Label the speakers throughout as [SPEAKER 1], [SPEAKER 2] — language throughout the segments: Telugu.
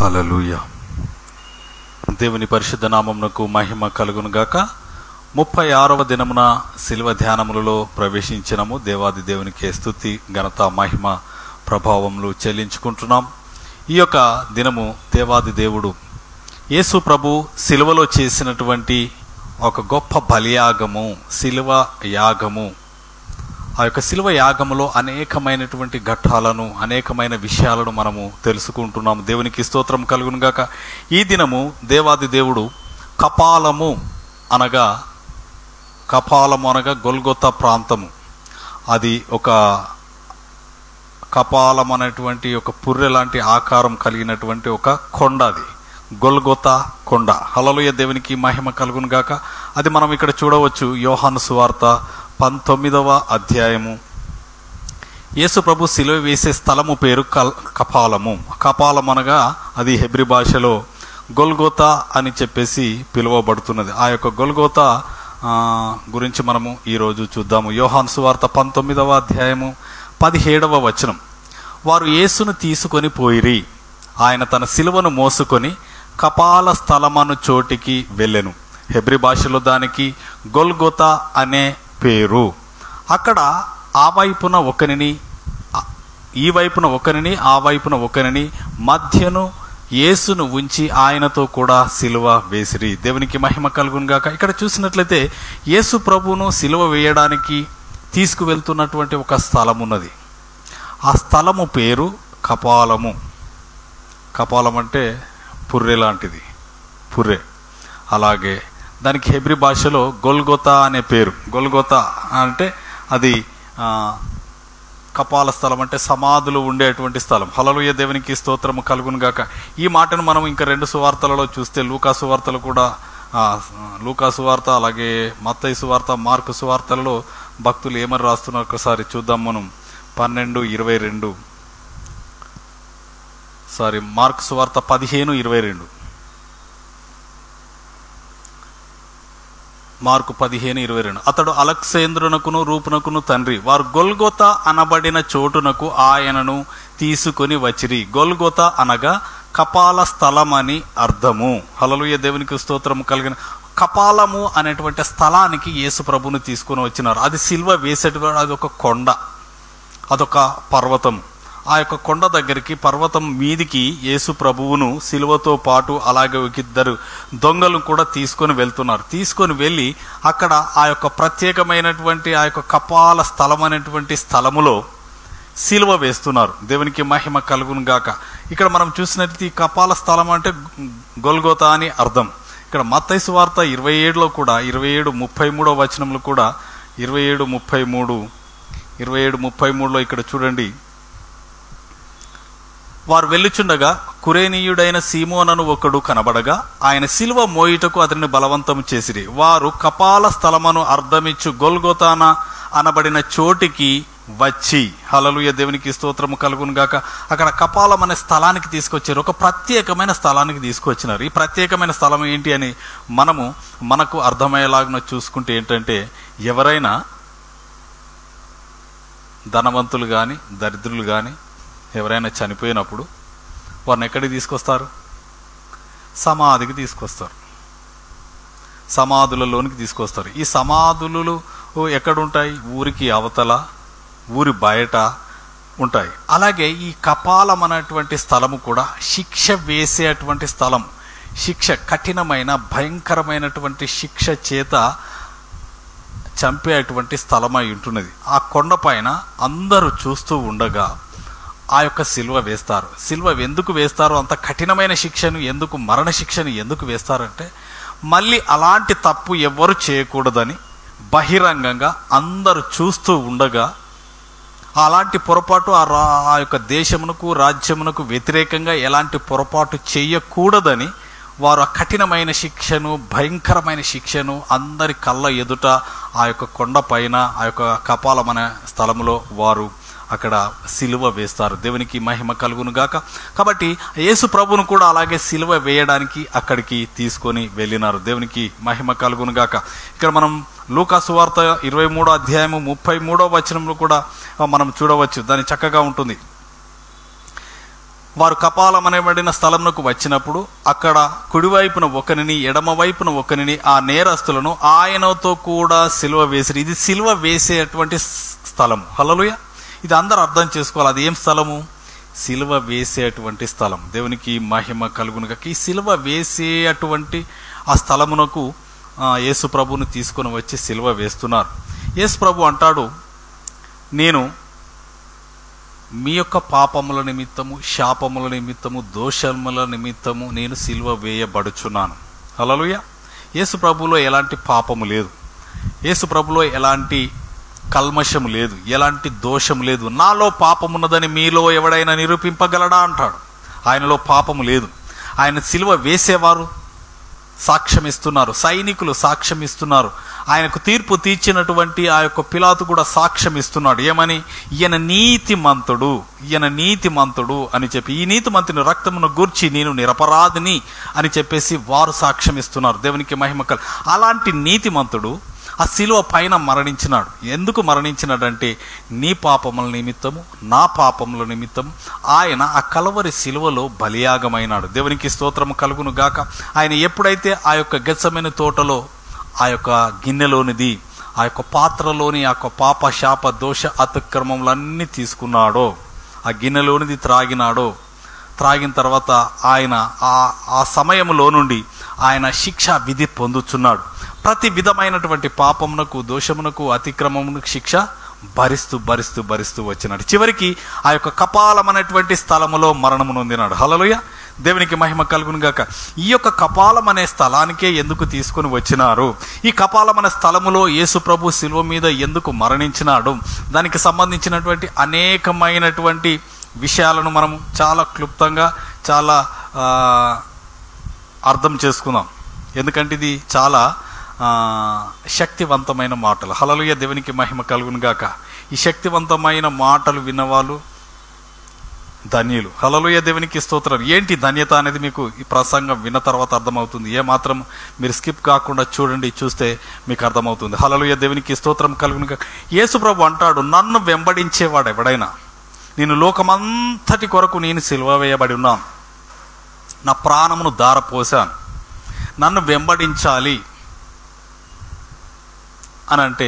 [SPEAKER 1] హల్లెలూయా. దేవుని పరిశుద్ధ నామమునకు మహిమ కలుగును గాక. 36వ దినమున శిలువ ధ్యానములలో ప్రవేశించినము. దేవాది దేవునికి స్తుతి, ఘనత, మహిమ, ప్రభావములు చెల్లించుకుంటున్నాం. ఈ యొక్క దినము దేవాది దేవుడు యేసు ప్రభు శిలువలో చేసినటువంటి ఒక గొప్ప బలియాగము, శిలువ యాగము. ఆ యొక్క శిలువ యాగములో అనేకమైనటువంటి ఘట్టాలను, అనేకమైన విషయాలను మనము తెలుసుకుంటున్నాము. దేవునికి స్తోత్రం కలుగును గాక. ఈ దినము దేవాది దేవుడు కపాలము అనగా గొల్గొతా ప్రాంతము. అది ఒక కపాలం అనేటువంటి ఒక పుర్రె లాంటి ఆకారం కలిగినటువంటి ఒక కొండ, అది గొల్గొతా కొండ. హల్లెలూయా, దేవునికి మహిమ కలుగును గాక. అది మనం ఇక్కడ చూడవచ్చు. యోహాను సువార్త 19వ అధ్యాయము. యేసు ప్రభు శిలువ వేసే స్థలము పేరు కపాలము. కపాలం అనగా అది హెబ్రీ భాషలో గొల్గొతా అని చెప్పేసి పిలువబడుతున్నది. ఆ యొక్క గొల్గొతా గురించి మనము ఈరోజు చూద్దాము. యోహాను సువార్త 19వ అధ్యాయము 17వ వచనం. వారు యేసును తీసుకొని పోయిరి. ఆయన తన శిలువను మోసుకొని కపాల స్థలమను చోటికి వెళ్ళెను. హెబ్రీ భాషలో దానికి గొల్గొతా అనే పేరు. అక్కడ ఆ వైపున ఒకరిని, ఈ వైపున ఒకరిని, ఆ వైపున ఒకరిని, మధ్యను యేసును ఉంచి ఆయనతో కూడా సిలువ వేసిరి. దేవునికి మహిమ కలుగును గాక. ఇక్కడ చూసినట్లయితే యేసు ప్రభువును సిలువ వేయడానికి తీసుకువెళ్తున్నటువంటి ఒక స్థలం ఉన్నది. ఆ స్థలము పేరు కపాలము. కపాలం అంటే పుర్రె లాంటిది, పుర్రె. అలాగే దానికి హెబ్రీ భాషలో గొల్గొతా అనే పేరు. గొల్గొతా అంటే అది కపాల స్థలం, అంటే సమాధులు ఉండేటువంటి స్థలం. హల్లెలూయా, దేవునికి స్తోత్రము కలుగును గాక. ఈ మాటను మనం ఇంకా 2 సువార్తలలో చూస్తే, లూకా సువార్తలు కూడా, లూకా సువార్త అలాగే మత్తయి సువార్త, మార్కు సువార్తలలో భక్తులు ఏమని రాస్తున్నారు ఒకసారి చూద్దాం మనం. 12:22 మార్కు సువార్త 15:22. మార్కు 15:22. అతడు అలెగ్జాంద్రునకును రూపునకును తండ్రి. వారు గొల్గొతా అనబడిన చోటునకు ఆయనను తీసుకొని వచ్చిరి. గొల్గొతా అనగా కపాల స్థలం అని అర్థము. హల్లెలూయా, దేవునికి స్తోత్రము కలిగిన. కపాలము అనేటువంటి స్థలానికి యేసు ప్రభువును తీసుకొని వచ్చినారు. అది సిలువ వేసేటువంటి, అది ఒక కొండ, అదొక పర్వతము. ఆ యొక్క కొండ దగ్గరికి, పర్వతం మీదికి యేసు ప్రభువును సిలువతో పాటు అలాగే ఒక 2 దొంగలు కూడా తీసుకొని వెళ్తున్నారు. తీసుకొని వెళ్ళి అక్కడ ఆ యొక్క ప్రత్యేకమైనటువంటి ఆ యొక్క కపాల స్థలం అనేటువంటి స్థలములో సిలువ వేస్తున్నారు. దేవునికి మహిమ కలుగును గాక. ఇక్కడ మనం చూసినట్లయితే ఈ కపాల స్థలం అంటే గొల్గొతా అని అర్థం. ఇక్కడ మత్తయి సువార్త 27లో కూడా 27:33 వచనంలో కూడా 27:33లో ఇక్కడ చూడండి. వారు వెళ్ళుచుండగా కురేనీయుడైన సీమోనను ఒకడు కనబడగా ఆయన సిలువ మోయుటకు అతనిని బలవంతం చేసిరి. వారు కపాల స్థలమును అర్థమిచ్చు గొల్గొతాన అనబడిన చోటికి వచ్చి, హల్లెలూయా, దేవునికి స్తోత్రము కలుగును గాక, అక్కడ కపాలం అనే స్థలానికి తీసుకొచ్చారు. ఒక ప్రత్యేకమైన స్థలానికి తీసుకొచ్చినారు. ఈ ప్రత్యేకమైన స్థలం ఏంటి అని మనకు అర్థమయ్యేలాగా చూసుకుంటే ఏంటంటే, ఎవరైనా ధనవంతులు కానీ దరిద్రులు కానీ ఎవరైనా చనిపోయినప్పుడు వారిని ఎక్కడికి తీసుకొస్తారు? సమాధికి తీసుకొస్తారు, సమాధులలోనికి తీసుకొస్తారు. ఈ సమాధులు ఎక్కడుంటాయి? ఊరికి అవతల, ఊరి బయట ఉంటాయి. అలాగే ఈ కపాలం అనేటువంటి స్థలము కూడా శిక్ష వేసేటువంటి స్థలం. శిక్ష, కఠినమైన భయంకరమైనటువంటి శిక్ష చేత చంపేటువంటి స్థలమై ఉంటున్నది. ఆ కొండపైన అందరూ చూస్తూ ఉండగా ఆ యొక్క సిలువ వేస్తారు. సిలువ ఎందుకు వేస్తారు? అంత కఠినమైన శిక్షను ఎందుకు, మరణ శిక్షను ఎందుకు వేస్తారంటే, మళ్ళీ అలాంటి తప్పు ఎవ్వరు చేయకూడదని బహిరంగంగా అందరూ చూస్తూ ఉండగా, అలాంటి పొరపాటు ఆ యొక్క దేశమునకు, రాజ్యమునకు వ్యతిరేకంగా ఎలాంటి పొరపాటు చేయకూడదని వారు ఆ కఠినమైన శిక్షను, భయంకరమైన శిక్షను అందరి కళ్ళ ఎదుట ఆ యొక్క కొండపైన, ఆ యొక్క కపాలం అనే స్థలములో వారు అక్కడ సిలువ వేస్తారు. దేవునికి మహిమ కలుగును గాక. కాబట్టి యేసు ప్రభువును కూడా అలాగే సిలువ వేయడానికి అక్కడికి తీసుకొని వెళ్ళినారు. దేవునికి మహిమ కలుగును గాక. ఇక్కడ మనం లూకా సువార్త 23వ అధ్యాయము 33వ వచనంలో కూడా మనం చూడవచ్చు. దాని చక్కగా ఉంటుంది. వారు కపాలం అనబడిన స్థలంకు వచ్చినప్పుడు అక్కడ కుడివైపున ఒకరిని ఎడమ వైపున ఒకరిని ఆ నేరస్తులను ఆయనతో కూడా సిలువ వేసిరి. ఇది సిలువ వేసేటువంటి స్థలం. హల్లెలూయా. ఇది అందరూ అర్థం చేసుకోవాలి. అది ఏం స్థలము? సిలువ వేసేటువంటి స్థలం. దేవునికి మహిమ కలుగునుగా. ఈ సిలువ వేసేటువంటి ఆ స్థలమునకు యేసు ప్రభువును తీసుకొని వచ్చి సిలువ వేస్తున్నారు. యేసు ప్రభు అంటాడు, నేను మీ యొక్క పాపముల నిమిత్తము, శాపముల నిమిత్తము, దోషముల నిమిత్తము నేను సిలువ వేయబడుచున్నాను. హల్లెలూయా. యేసు ప్రభులో ఎలాంటి పాపము లేదు, యేసు ప్రభులో ఎలాంటి కల్మషము లేదు, ఎలాంటి దోషము లేదు. నాలో పాపమున్నదని మీలో ఎవడైనా నిరూపింపగలడా అంటాడు. ఆయనలో పాపము లేదు. ఆయన సిలువ వేసేవారు సాక్ష్యం ఇస్తున్నారు, సైనికులు సాక్ష్యం ఇస్తున్నారు, ఆయనకు తీర్పు తీర్చినటువంటి ఆ యొక్క పిలాతు కూడా సాక్ష్యం ఇస్తున్నాడు. ఏమని? ఈయన నీతిమంతుడు అని చెప్పి, ఈ నీతిమంతుని రక్తమును గూర్చి నేను నిరపరాధిని అని చెప్పేసి వారు సాక్ష్యం ఇస్తున్నారు. దేవునికి మహిమ కలు. అలాంటి నీతిమంతుడు ఆ శిలువ పైన మరణించినాడు. ఎందుకు మరణించినాడంటే నీ పాపముల నిమిత్తము, నా పాపముల నిమిత్తము ఆయన ఆ కలవరి శిలువలో బలియాగమైనాడు. దేవునికి స్తోత్రము కలుగును గాక. ఆయన ఎప్పుడైతే ఆ యొక్క గెత్సెమనే తోటలో ఆ యొక్క గిన్నెలోనిది, ఆ యొక్క పాత్రలోని ఆ యొక్క పాప శాప దోష అతిక్రమములన్నీ తీసుకున్నాడో, ఆ గిన్నెలోనిది త్రాగిన తర్వాత ఆయన ఆ సమయంలో నుండి ఆయన శిక్షా విధి పొందుచున్నాడు. ప్రతి విధమైనటువంటి పాపమునకు, దోషమునకు, అతిక్రమమునకు శిక్ష భరిస్తూ వచ్చినాడు. చివరికి ఆ యొక్క కపాలం అనేటువంటి స్థలములో మరణము నొందినాడు. హల్లెలూయా. దేవునికి మహిమ కలుగును గాక. ఈ యొక్క కపాలం అనే స్థలానికే ఎందుకు తీసుకొని వచ్చినారు? ఈ కపాలం అనే స్థలములో యేసు ప్రభు శిలువ మీద ఎందుకు మరణించినాడు? దానికి సంబంధించినటువంటి అనేకమైనటువంటి విషయాలను మనం చాలా క్లుప్తంగా, చాలా అర్థం చేసుకుందాం. ఎందుకంటే ఇది చాలా శక్తివంతమైన మాటలు. హల్లెలూయా. దేవునికి మహిమ కలుగును గాక. ఈ శక్తివంతమైన మాటలు విన్నవాళ్ళు ధన్యులు. హల్లెలూయా. దేవునికి స్తోత్రం. ఏంటి ధన్యత అనేది మీకు ఈ ప్రసంగం విన్న తర్వాత అర్థమవుతుంది. ఏమాత్రం మీరు స్కిప్ కాకుండా చూస్తే మీకు అర్థమవుతుంది. హల్లెలూయా. దేవునికి స్తోత్రం కలుగును గాక. యేసు ప్రభు అంటాడు, నన్ను వెంబడించేవాడు ఎవడైనా, నేను లోకమంతటి కొరకు నేను సిలువ వేయబడి ఉన్నాను, నా ప్రాణమును ధారపోసాను, నన్ను వెంబడించాలి అని అంటే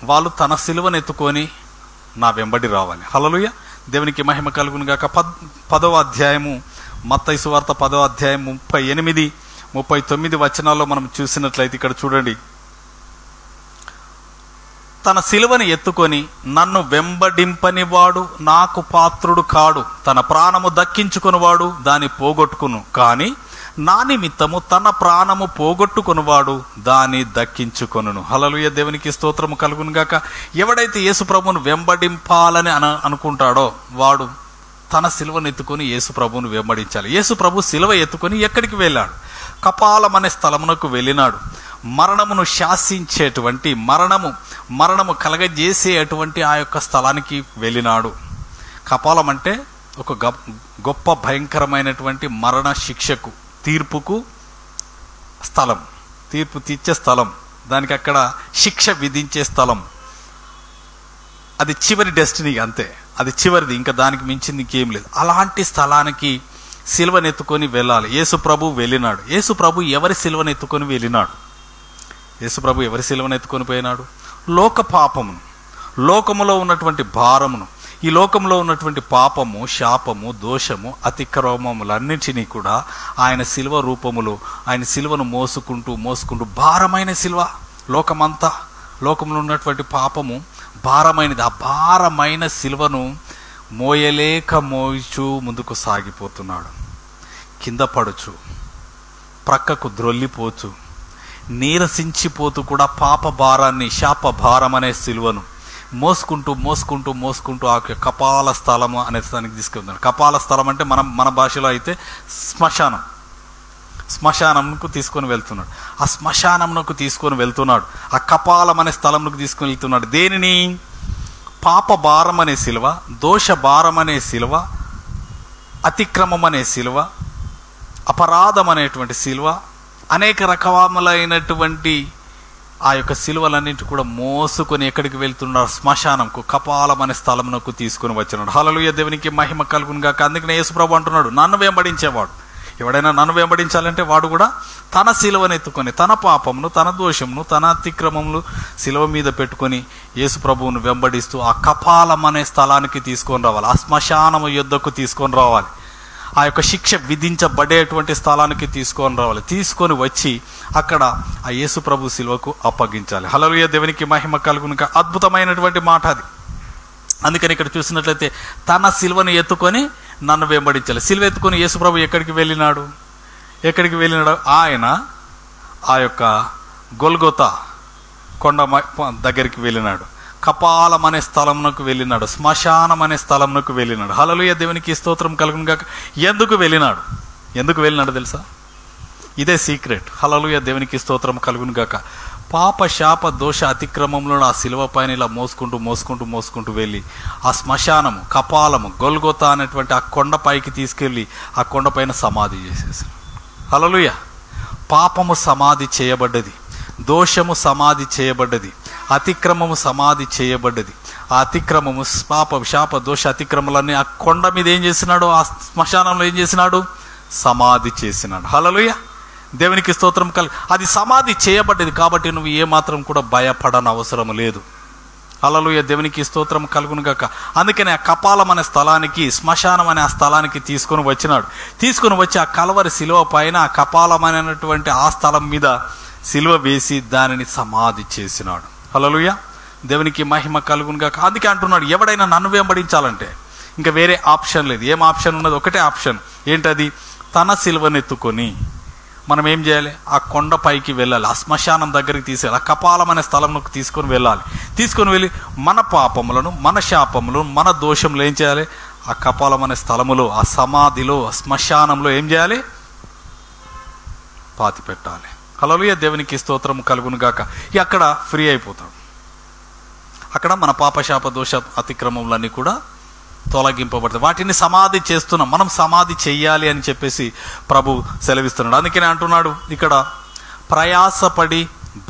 [SPEAKER 1] వాళ్ళు తన సిలువను ఎత్తుకొని నా వెంబడి రావాలి. హల్లెలూయా. దేవునికి మహిమ కలుగును గాక. 10వ అధ్యాయము, మత్తయి సువార్త 10వ అధ్యాయం 38, 39 వచనాల్లో మనం చూసినట్లయితే ఇక్కడ చూడండి, తన సిలువని ఎత్తుకొని నన్ను వెంబడింపనివాడు నాకు పాత్రుడు కాడు, తన ప్రాణము దక్కించుకునివాడు దాన్ని పోగొట్టుకును, కానీ నా నిమిత్తము తన ప్రాణము పోగొట్టుకునివాడు దాన్ని దక్కించుకొనును. హల్లెలూయా. దేవునికి స్తోత్రము కలుగును గాక. ఎవడైతే యేసు ప్రభువును వెంబడింపాలని అనుకుంటాడో వాడు తన సిలువను ఎత్తుకొని యేసు ప్రభువును వెంబడించాలి. యేసు ప్రభు సిలువ ఎత్తుకొని ఎక్కడికి వెళ్ళాడు? కపాలం అనే స్థలమునకు వెళ్ళినాడు. మరణమును శాసించేటువంటి, మరణము కలగజేసేటువంటి ఆ యొక్క స్థలానికి వెళ్ళినాడు. కపాలం అంటే ఒక గొప్ప భయంకరమైనటువంటి మరణ శిక్షకు, తీర్పుకు స్థలం, తీర్పు తీర్చే స్థలం, దానికి అక్కడ శిక్ష విధించే స్థలం. అది చివరి డెస్టినీ, అంతే, అది చివరిది, ఇంకా దానికి మించింది ఇంకేం లేదు. అలాంటి స్థలానికి సిలువనెత్తుకొని వెళ్ళాలి. యేసు ప్రభు వెళ్ళినాడు. యేసు ప్రభు ఎవరి సిలువనెత్తుకొని వెళ్ళినాడు? యేసు ప్రభు ఎవరి సిలువనెత్తుకొని పోయినాడు? లోక పాపమును, లోకములో ఉన్నటువంటి భారమును, ఈ లోకంలో ఉన్నటువంటి పాపము, శాపము, దోషము, అతిక్రమములన్నింటినీ కూడా ఆయన శిలువ రూపములో, ఆయన శిలువను మోసుకుంటూ భారమైన శిలువ, లోకంలో ఉన్నటువంటి పాపము భారమైనది. ఆ భారమైన శిలువను మోయచూ ముందుకు సాగిపోతున్నాడు. కింద పడుచు, ప్రక్కకు ద్రొల్లిపోచు, నీరసించిపోతూ కూడా పాప భారాన్ని, శాప భారం అనే శిలువను మోసుకుంటూ ఆ కపాల స్థలము అనే స్థానికి తీసుకెళ్తున్నాడు. కపాల స్థలం అంటే మన భాషలో అయితే శ్మశానంకు తీసుకొని వెళ్తున్నాడు. ఆ శ్మశానంకు తీసుకొని వెళ్తున్నాడు. ఆ కపాలం అనే స్థలంకు తీసుకొని వెళ్తున్నాడు. దేనిని? పాప భారం అనే శిలువ, దోష భారం అనే శిలువ, అతిక్రమం అనే శిలువ, అపరాధం అనేటువంటి శిలువ, అనేక రకములైనటువంటి ఆ యొక్క సిలువలన్నింటి కూడా మోసుకొని ఎక్కడికి వెళ్తున్నారు? శ్మశానంకు, కపాలం అనే స్థలమునకు తీసుకుని వచ్చినాడు. హల్లెలూయా, దేవునికి మహిమ కలుగును గాక. అందుకనే యేసుప్రభు అంటున్నాడు, నన్ను వెంబడించేవాడు, ఎవడైనా నన్ను వెంబడించాలంటే వాడు కూడా తన సిలువను ఎత్తుకొని, తన పాపమును, తన దోషమును, తన అతిక్రమములు సిలువ మీద పెట్టుకొని యేసుప్రభువును వెంబడిస్తూ ఆ కపాలం అనే స్థలానికి తీసుకొని రావాలి, ఆ శ్మశానము యుద్ధకు తీసుకొని రావాలి, ఆ యొక్క శిక్ష విధించబడేటువంటి స్థలానికి తీసుకొని రావాలి. తీసుకొని వచ్చి అక్కడ ఆ యేసుప్రభు సిలువకు అప్పగించాలి. హల్లెలూయా, దేవునికి మహిమ కలుగును గాక. అద్భుతమైనటువంటి మాట అది. అందుకని ఇక్కడ చూసినట్లయితే తన సిలువను ఎత్తుకొని నన్ను వెంబడించాలి. సిలువ ఎత్తుకొని యేసుప్రభు ఎక్కడికి వెళ్ళినాడు? ఆయన ఆ యొక్క గొల్గొతా కొండ దగ్గరికి వెళ్ళినాడు, కపాలం అనే స్థలమునకు వెళ్ళినాడు, శ్మశానం అనే స్థలమునకు వెళ్ళినాడు. హల్లెలూయా, దేవునికి స్తోత్రం కలుగును గాక. ఎందుకు వెళ్ళినాడు తెలుసా? ఇదే సీక్రెట్. హల్లెలూయా, దేవునికి స్తోత్రం కలుగును గాక. పాప శాప దోష అతిక్రమంలో ఆ సిలువ పైన ఇలా మోసుకుంటూ వెళ్ళి ఆ శ్మశానము, కపాలము, గొల్గొతా అనేటువంటి ఆ కొండపైకి తీసుకెళ్ళి ఆ కొండపైన సమాధి చేసేసాడు. హల్లెలూయా, పాపము సమాధి చేయబడ్డది, దోషము సమాధి చేయబడ్డది, అతిక్రమము సమాధి చేయబడ్డది. ఆ అతిక్రమము, పాప శాప దోష అతిక్రమలన్నీ ఆ కొండ మీద ఏం చేసినాడు? ఆ శ్మశానంలో ఏం చేసినాడు? సమాధి చేసినాడు. హల్లెలూయా, దేవునికి స్తోత్రం అది సమాధి చేయబడ్డది కాబట్టి నువ్వు ఏమాత్రం కూడా భయపడని అవసరం లేదు. హల్లెలూయా, దేవునికి స్తోత్రం కలుగును గాక. అందుకని ఆ కపాలం అనే స్థలానికి, శ్మశానం అనే ఆ స్థలానికి తీసుకొని వచ్చి ఆ కల్వరి శిలువ పైన ఆ కపాలం అనేటువంటి ఆ స్థలం మీద శిలువ వేసి దానిని సమాధి చేసినాడు. హల్లెలూయా, దేవునికి మహిమ కలుగును గాక. అందుకే అంటున్నాడు, ఎవడైనా నన్ను వెంబడించాలంటే ఇంకా వేరే ఆప్షన్ లేదు. ఏం ఆప్షన్ ఉన్నది? ఒకటే ఆప్షన్. ఏంటది? తన సిలువనెత్తుకొని మనం ఏం చేయాలి? ఆ కొండ పైకి వెళ్ళాలి, ఆ శ్మశానం దగ్గరికి తీసుకెళ్ళాలి, ఆ కపాలం అనే స్థలంలోకి తీసుకొని వెళ్ళి మన పాపములను, మన శాపములను, మన దోషములు ఏం చేయాలి? ఆ కపాలం అనే స్థలములో, ఆ సమాధిలో, ఆ శ్మశానంలో ఏం చేయాలి? పాతి పెట్టాలి. హల్లెలూయా, దేవునికి స్తోత్రం కలుగును గాక. అక్కడ ఫ్రీ అయిపోతాడు. అక్కడ మన పాప శాప దోష అతిక్రమములన్నీ కూడా తొలగింపబడతాయి. వాటిని సమాధి చేస్తున్నాం, మనం సమాధి చెయ్యాలి అని చెప్పేసి ప్రభు సెలవిస్తున్నాడు. అందుకనే అంటున్నాడు ఇక్కడ, ప్రయాసపడి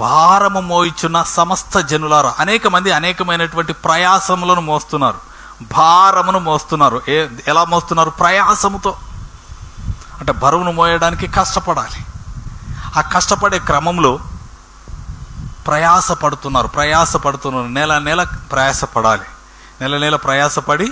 [SPEAKER 1] భారము మోయిచున్న సమస్త జనులారా. అనేక మంది అనేకమైనటువంటి ప్రయాసములను మోస్తున్నారు, భారమును మోస్తున్నారు. ఎలా మోస్తున్నారు? ప్రయాసముతో. అంటే బరువును మోయడానికి కష్టపడాలి. ఆ కష్టపడే క్రమంలో ప్రయాసపడుతున్నారు. నెల ప్రయాసపడాలి, నెల ప్రయాసపడి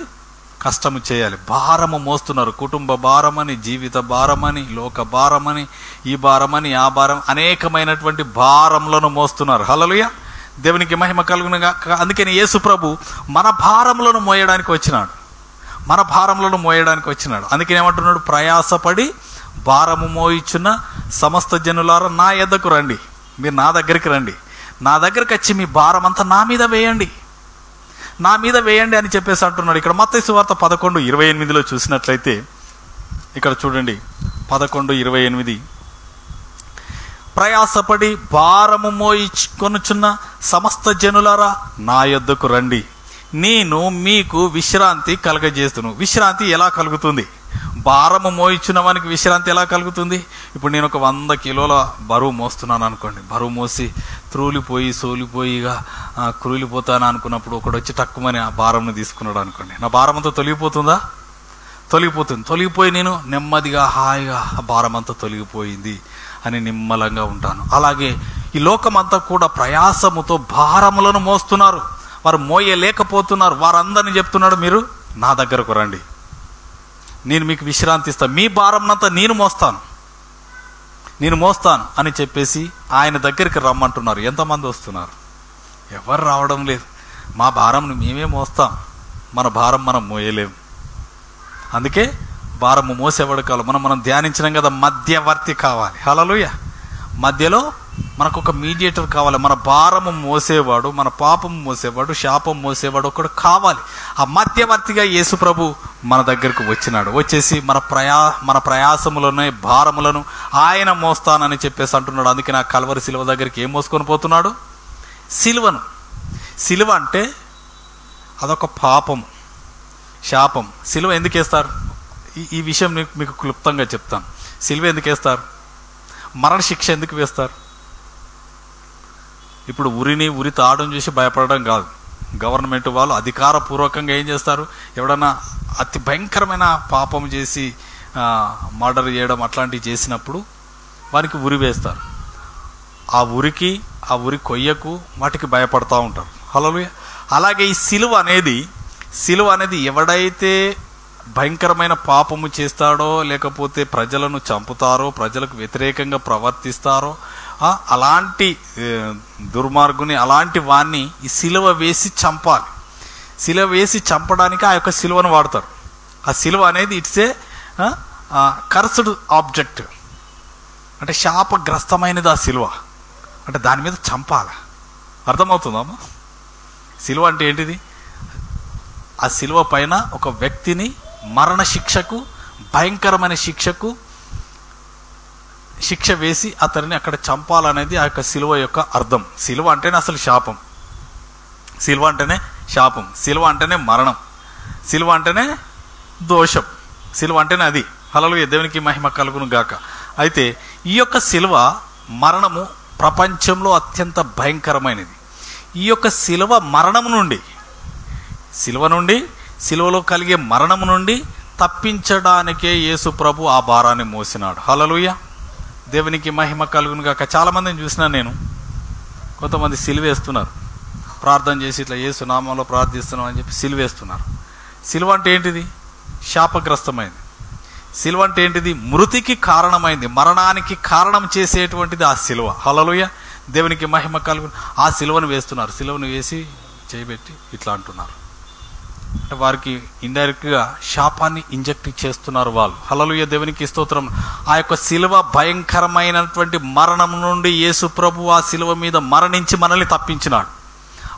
[SPEAKER 1] కష్టము చేయాలి. భారము మోస్తున్నారు. కుటుంబ భారమని, జీవిత భారమని, లోక భారమని, ఈ భారమని, ఆ భారం, అనేకమైనటువంటి భారములను మోస్తున్నారు. హల్లెలూయా, దేవునికి మహిమ కలుగును గాక. అందుకని యేసు ప్రభు మన భారములను మోయడానికి వచ్చినాడు. అందుకని ఏమంటున్నాడు? ప్రయాసపడి భారము మోయిచున్న సమస్త జనులారా నా యొద్దకు రండి. మీరు నా దగ్గరికి రండి, నా దగ్గరికి వచ్చి మీ భారం అంతా నా మీద వేయండి అని చెప్పేసి అంటున్నాడు. ఇక్కడ మత్తయి సువార్త 11:28 చూసినట్లయితే ఇక్కడ చూడండి, 11:28, ప్రయాసపడి భారము మోయికొనుచున్న సమస్త జనులారా నా యొద్దకు రండి, నేను మీకు విశ్రాంతి కలగజేస్తును. విశ్రాంతి ఎలా కలుగుతుంది? భారము మోయిచున్న వానికి విశ్రాంతి ఎలా కలుగుతుంది? ఇప్పుడు నేను ఒక 100 కిలోల బరువు మోస్తున్నాను అనుకోండి. బరువు మోసి సోలిపోయిగా క్రూలిపోతాను అనుకున్నప్పుడు ఒకడు వచ్చి టక్కుమని ఆ భారంను తీసుకున్నాడు అనుకోండి. నా భారం అంతా తొలగిపోతుందా? తొలగిపోయి నేను నెమ్మదిగా హాయిగా ఆ భారం అంతా తొలగిపోయింది అని నిమ్మలంగా ఉంటాను. అలాగే ఈ లోకమంతా కూడా ప్రయాసముతో భారములను మోస్తున్నారు. వారు మోయలేకపోతున్నారు. వారందరినీ చెప్తున్నాడు, మీరు నా దగ్గరకు రండి, నేను మీకు విశ్రాంతి ఇస్తాను, మీ భారంనంతా నేను మోస్తాను అని చెప్పేసి ఆయన దగ్గరికి రమ్మంటున్నారు. ఎంతమంది వస్తున్నారు? ఎవరు రావడం లేదు. మా భారంను మేమే మోస్తాం, మన భారం మనం మోయలేము. అందుకే భారము మోసేవాడు కావాలి. మనం ధ్యానించినాం కదా, మధ్యవర్తి కావాలి. హల్లెలూయా, మధ్యలో మనకు ఒక మీడియేటర్ కావాలి. మన భారము మోసేవాడు, మన పాపం మోసేవాడు, శాపం మోసేవాడు ఒకడు కావాలి. ఆ మధ్యవర్తిగా యేసు ప్రభు మన దగ్గరకు వచ్చేసి మన ప్రయాసములను, భారములను ఆయన మోస్తానని చెప్పేసి అంటున్నాడు. అందుకే నా కల్వరి సిలువ దగ్గరికి ఏం మోసుకొని పోతున్నాడు? సిలువ అంటే అదొక పాపం, శాపం. సిలువ ఎందుకు వేస్తారు? ఈ విషయం మీకు క్లుప్తంగా చెప్తాను. సిలువ ఎందుకు వేస్తారు? మరణ శిక్ష ఎందుకు వేస్తారు? ఇప్పుడు ఉరి తాడడం చూసి భయపడడం కాదు. గవర్నమెంట్ వాళ్ళు అధికారపూర్వకంగా ఏం చేస్తారు, ఎవడన్నా అతి భయంకరమైన పాపం చేసి మర్డర్ చేయడం అట్లాంటివి చేసినప్పుడు వారికి ఉరి వేస్తారు. ఆ ఉరి కొయ్యకు వాటికి భయపడతా ఉంటారు. హల్లెలూయా. అలాగే ఈ సిలువ అనేది ఎవడైతే భయంకరమైన పాపము చేస్తాడో, లేకపోతే ప్రజలను చంపుతారో, ప్రజలకు వ్యతిరేకంగా ప్రవర్తిస్తారో, అలాంటి దుర్మార్గుని, అలాంటి వాణ్ణి ఈ సిలువ వేసి చంపాలి. సిలువ వేసి చంపడానికి ఆ యొక్క సిలువను వాడతారు. ఆ సిలువ అనేది ఇట్స్ ఏ కర్స్డ్ ఆబ్జెక్ట్, అంటే శాపగ్రస్తమైనది ఆ సిలువ. అంటే దాని మీద చంపాలి. అర్థమవుతుందమ్మా? సిలువ అంటే ఏంటిది? ఆ సిలువ పైన ఒక వ్యక్తిని మరణ శిక్షకు, భయంకరమైన శిక్ష వేసి అతన్ని అక్కడ చంపాలనేది ఆ యొక్క సిలువ యొక్క అర్థం. సిలువ అంటేనే అసలు శాపం, సిలువ అంటేనే శాపం, సిలువ అంటేనే మరణం, సిలువ అంటేనే దోషం, సిలువ అంటేనే అది. హల్లెలూయా, దేవునికి మహిమ కలుగును గాక. అయితే ఈ యొక్క సిలువ మరణము ప్రపంచంలో అత్యంత భయంకరమైనది. ఈ యొక్క సిలువ మరణం నుండి, సిలువలో కలిగే మరణం నుండి తప్పించడానికే యేసు ప్రభు ఆ భారాన్ని మోసినాడు. హల్లెలూయా, దేవునికి మహిమ కలుగును గాక. చాలామందిని చూసినా నేను, కొంతమంది సిలువేస్తున్నారు, ప్రార్థన చేసి ఇట్లా యేసు నామంలో ప్రార్థిస్తున్నాం అని చెప్పి సిలువేస్తున్నారు. సిలువ అంటే ఏంటిది? శాపగ్రస్తమైంది. సిలువ అంటే ఏంటిది? మృతికి కారణమైంది, మరణానికి కారణం చేసేటువంటిది ఆ సిలువ. హల్లెలూయా, దేవునికి మహిమ కలుగును. ఆ సిలువను వేస్తున్నారు, సిలువను వేసి చేయబెట్టి ఇట్లా అంటున్నారు. అంటే వారికి ఇండైరెక్ట్గా శాపాన్ని ఇంజెక్ట్ చేస్తున్నారు వాళ్ళు. హల్లెలూయా, దేవునికి స్తోత్రం. ఆ యొక్క సిలువ భయంకరమైనటువంటి మరణం నుండి యేసు ప్రభు ఆ సిలువ మీద మరణించి మనల్ని తప్పించినాడు.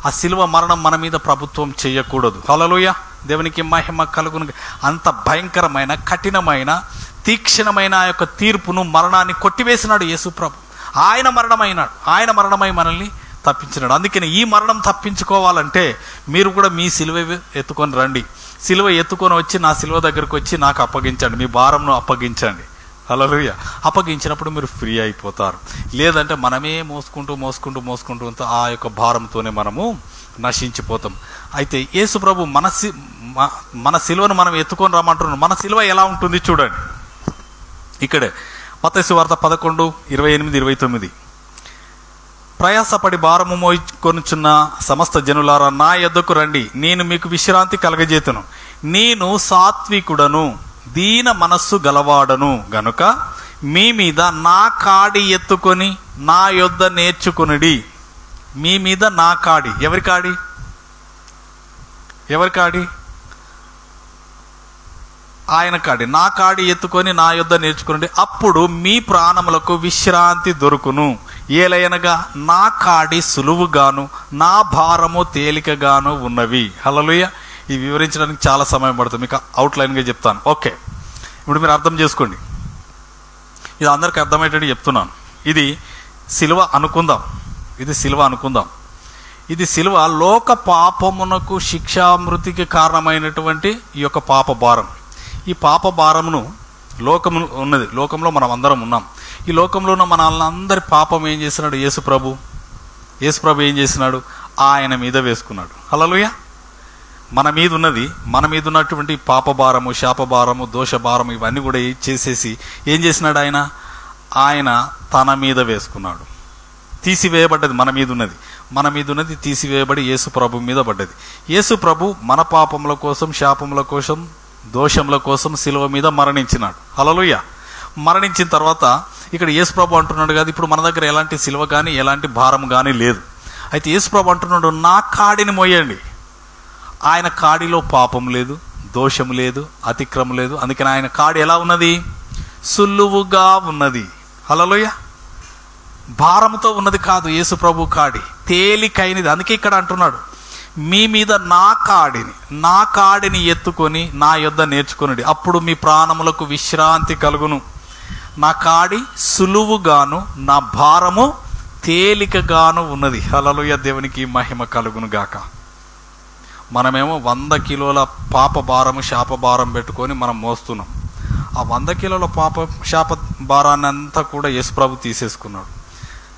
[SPEAKER 1] ఆ సిలువ మరణం మన మీద ప్రభుత్వం చేయకూడదు. హల్లెలూయా, దేవునికి మహిమ కలుగును. అంత భయంకరమైన, కఠినమైన, తీక్షణమైన ఆ యొక్క తీర్పును, మరణాన్ని కొట్టివేసినాడు యేసు ప్రభు. ఆయన మరణమై మనల్ని తప్పించినాడు. అందుకని ఈ మరణం తప్పించుకోవాలంటే మీరు కూడా మీ సిలువ ఎత్తుకొని రండి. సిలువ ఎత్తుకొని వచ్చి నా సిలువ దగ్గరకు వచ్చి నాకు అప్పగించండి, మీ భారంను అప్పగించండి. హల్లెలూయా, అప్పగించినప్పుడు మీరు ఫ్రీ అయిపోతారు. లేదంటే మనమే మోసుకుంటూ ఆ యొక్క భారంతోనే మనము నశించిపోతాం. అయితే యేసు ప్రభు మన సిలువను మనం ఎత్తుకొని రమ్మంటున్నాం. మన సిలువ ఎలా ఉంటుంది చూడండి. ఇక్కడే మత్తయి సువార్త 11:28-29. ప్రయాసపడి భారము మోయికొనుచున్న సమస్త జనులారా, నా యొద్దకు రండి, నేను మీకు విశ్రాంతి కలగజేతును. నేను సాత్వికుడను, దీన మనస్సు గలవాడను గనుక మీ మీద నా కాడి ఎత్తుకొని నా యొద్ద నేర్చుకొనుడి. మీ మీద నా కాడి. ఎవరి కాడి? ఆయన కాడి. నా కాడి ఎత్తుకొని నా యొద్ద నేర్చుకునండి, అప్పుడు మీ ప్రాణములకు విశ్రాంతి దొరుకును. ఏలయనగా నా కాడి సులువుగాను నా భారము తేలికగాను ఉన్నవి. హల్లెలూయా. ఇది వివరించడానికి చాలా సమయం పడుతుంది, మీకు అవుట్లైన్గా చెప్తాను. ఓకే, ఇప్పుడు మీరు అర్థం చేసుకోండి. ఇది అందరికి అర్థమయ్యేటట్టు చెప్తున్నాను. ఇది సిలువ అనుకుందాం. ఇది సిలువ లోక పాపమునకు, శిక్షామృతికి కారణమైనటువంటి ఈ యొక్క పాప భారం. ఈ పాప భారమును లోకంలో మనం అందరం ఉన్నాం. ఈ లోకంలో ఉన్న మనందరి పాపం ఏం చేస్తున్నాడు? యేసు ప్రభు ఏం చేసినాడు? ఆయన మీద వేసుకున్నాడు. హల్లెలూయా. మన మీద ఉన్నటువంటి పాప భారము, శాప భారము, దోష భారము ఇవన్నీ కూడా చేసేసి ఏం చేసినాడు? ఆయన తన మీద వేసుకున్నాడు. తీసివేయబడ్డది మన మీద ఉన్నది తీసివేయబడి యేసు ప్రభు మీద పడ్డది. యేసు ప్రభు మన పాపముల కోసం, శాపముల కోసం, దోషముల కోసం సిలువ మీద మరణించినాడు. హల్లెలూయా. మరణించిన తర్వాత ఇక్కడ యేసు ప్రభు అంటున్నాడు కదా, ఇప్పుడు మన దగ్గర ఎలాంటి సిలువ కానీ ఎలాంటి భారం కానీ లేదు. అయితే యేసు ప్రభు అంటున్నాడు, నా కాడిని మోయండి. ఆయన కాడిలో పాపం లేదు, దోషం లేదు, అతిక్రమం లేదు. అందుకని ఆయన కాడి ఎలా ఉన్నది? సులువుగా ఉన్నది. హల్లెలూయా. భారంతో ఉన్నది కాదు యేసు ప్రభు కాడి, తేలికైనది. అందుకే ఇక్కడ అంటున్నాడు, మీ మీద నా కాడిని ఎత్తుకొని నా యొద్ద నేర్చుకొనుడి, అప్పుడు మీ ప్రాణములకు విశ్రాంతి కలుగును. నా కాడి సులువుగాను నా భారము తేలికగాను ఉన్నది. హల్లెలూయా, దేవునికి మహిమ కలుగును గాక. మనమేమో 100 కిలోల పాప భారము, శాప భారం పెట్టుకొని మనం మోస్తున్నాం. ఆ 100 కిలోల పాప శాప భారాన్ని అంతా కూడా యేసు ప్రభు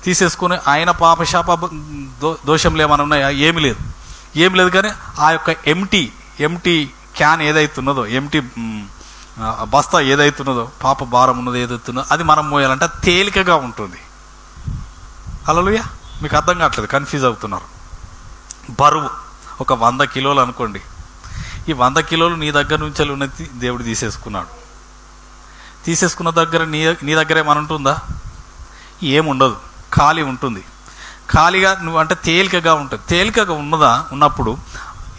[SPEAKER 1] తీసేసుకుని ఆయన పాపశాప దోషంలు ఏమైనా ఉన్నాయా? ఏమి లేదు. కానీ ఆ యొక్క ఎంటీ క్యాన్ ఏదైతున్నదో, ఎంటీ బస్తా ఏదైతున్నదో, పాప భారం ఉన్నదో ఏదైతున్నదో అది మనం మోయాలంటే తేలికగా ఉంటుంది. హల్లెలూయా. మీకు అర్థం కావట్లేదు, కన్ఫ్యూజ్ అవుతున్నారు. బరువు ఒక 100 కిలోలు అనుకోండి. ఈ 100 కిలోలు నీ దగ్గర నుంచి ఉన్నది దేవుడు తీసేసుకున్నాడు. తీసేసుకున్న దగ్గర నీ దగ్గర ఏమని ఉంటుందా? ఏముండదు, ఖాళీ ఉంటుంది. ఖాళీగా నువ్వు అంటే తేలికగా ఉంటుంది. తేలికగా ఉన్నప్పుడు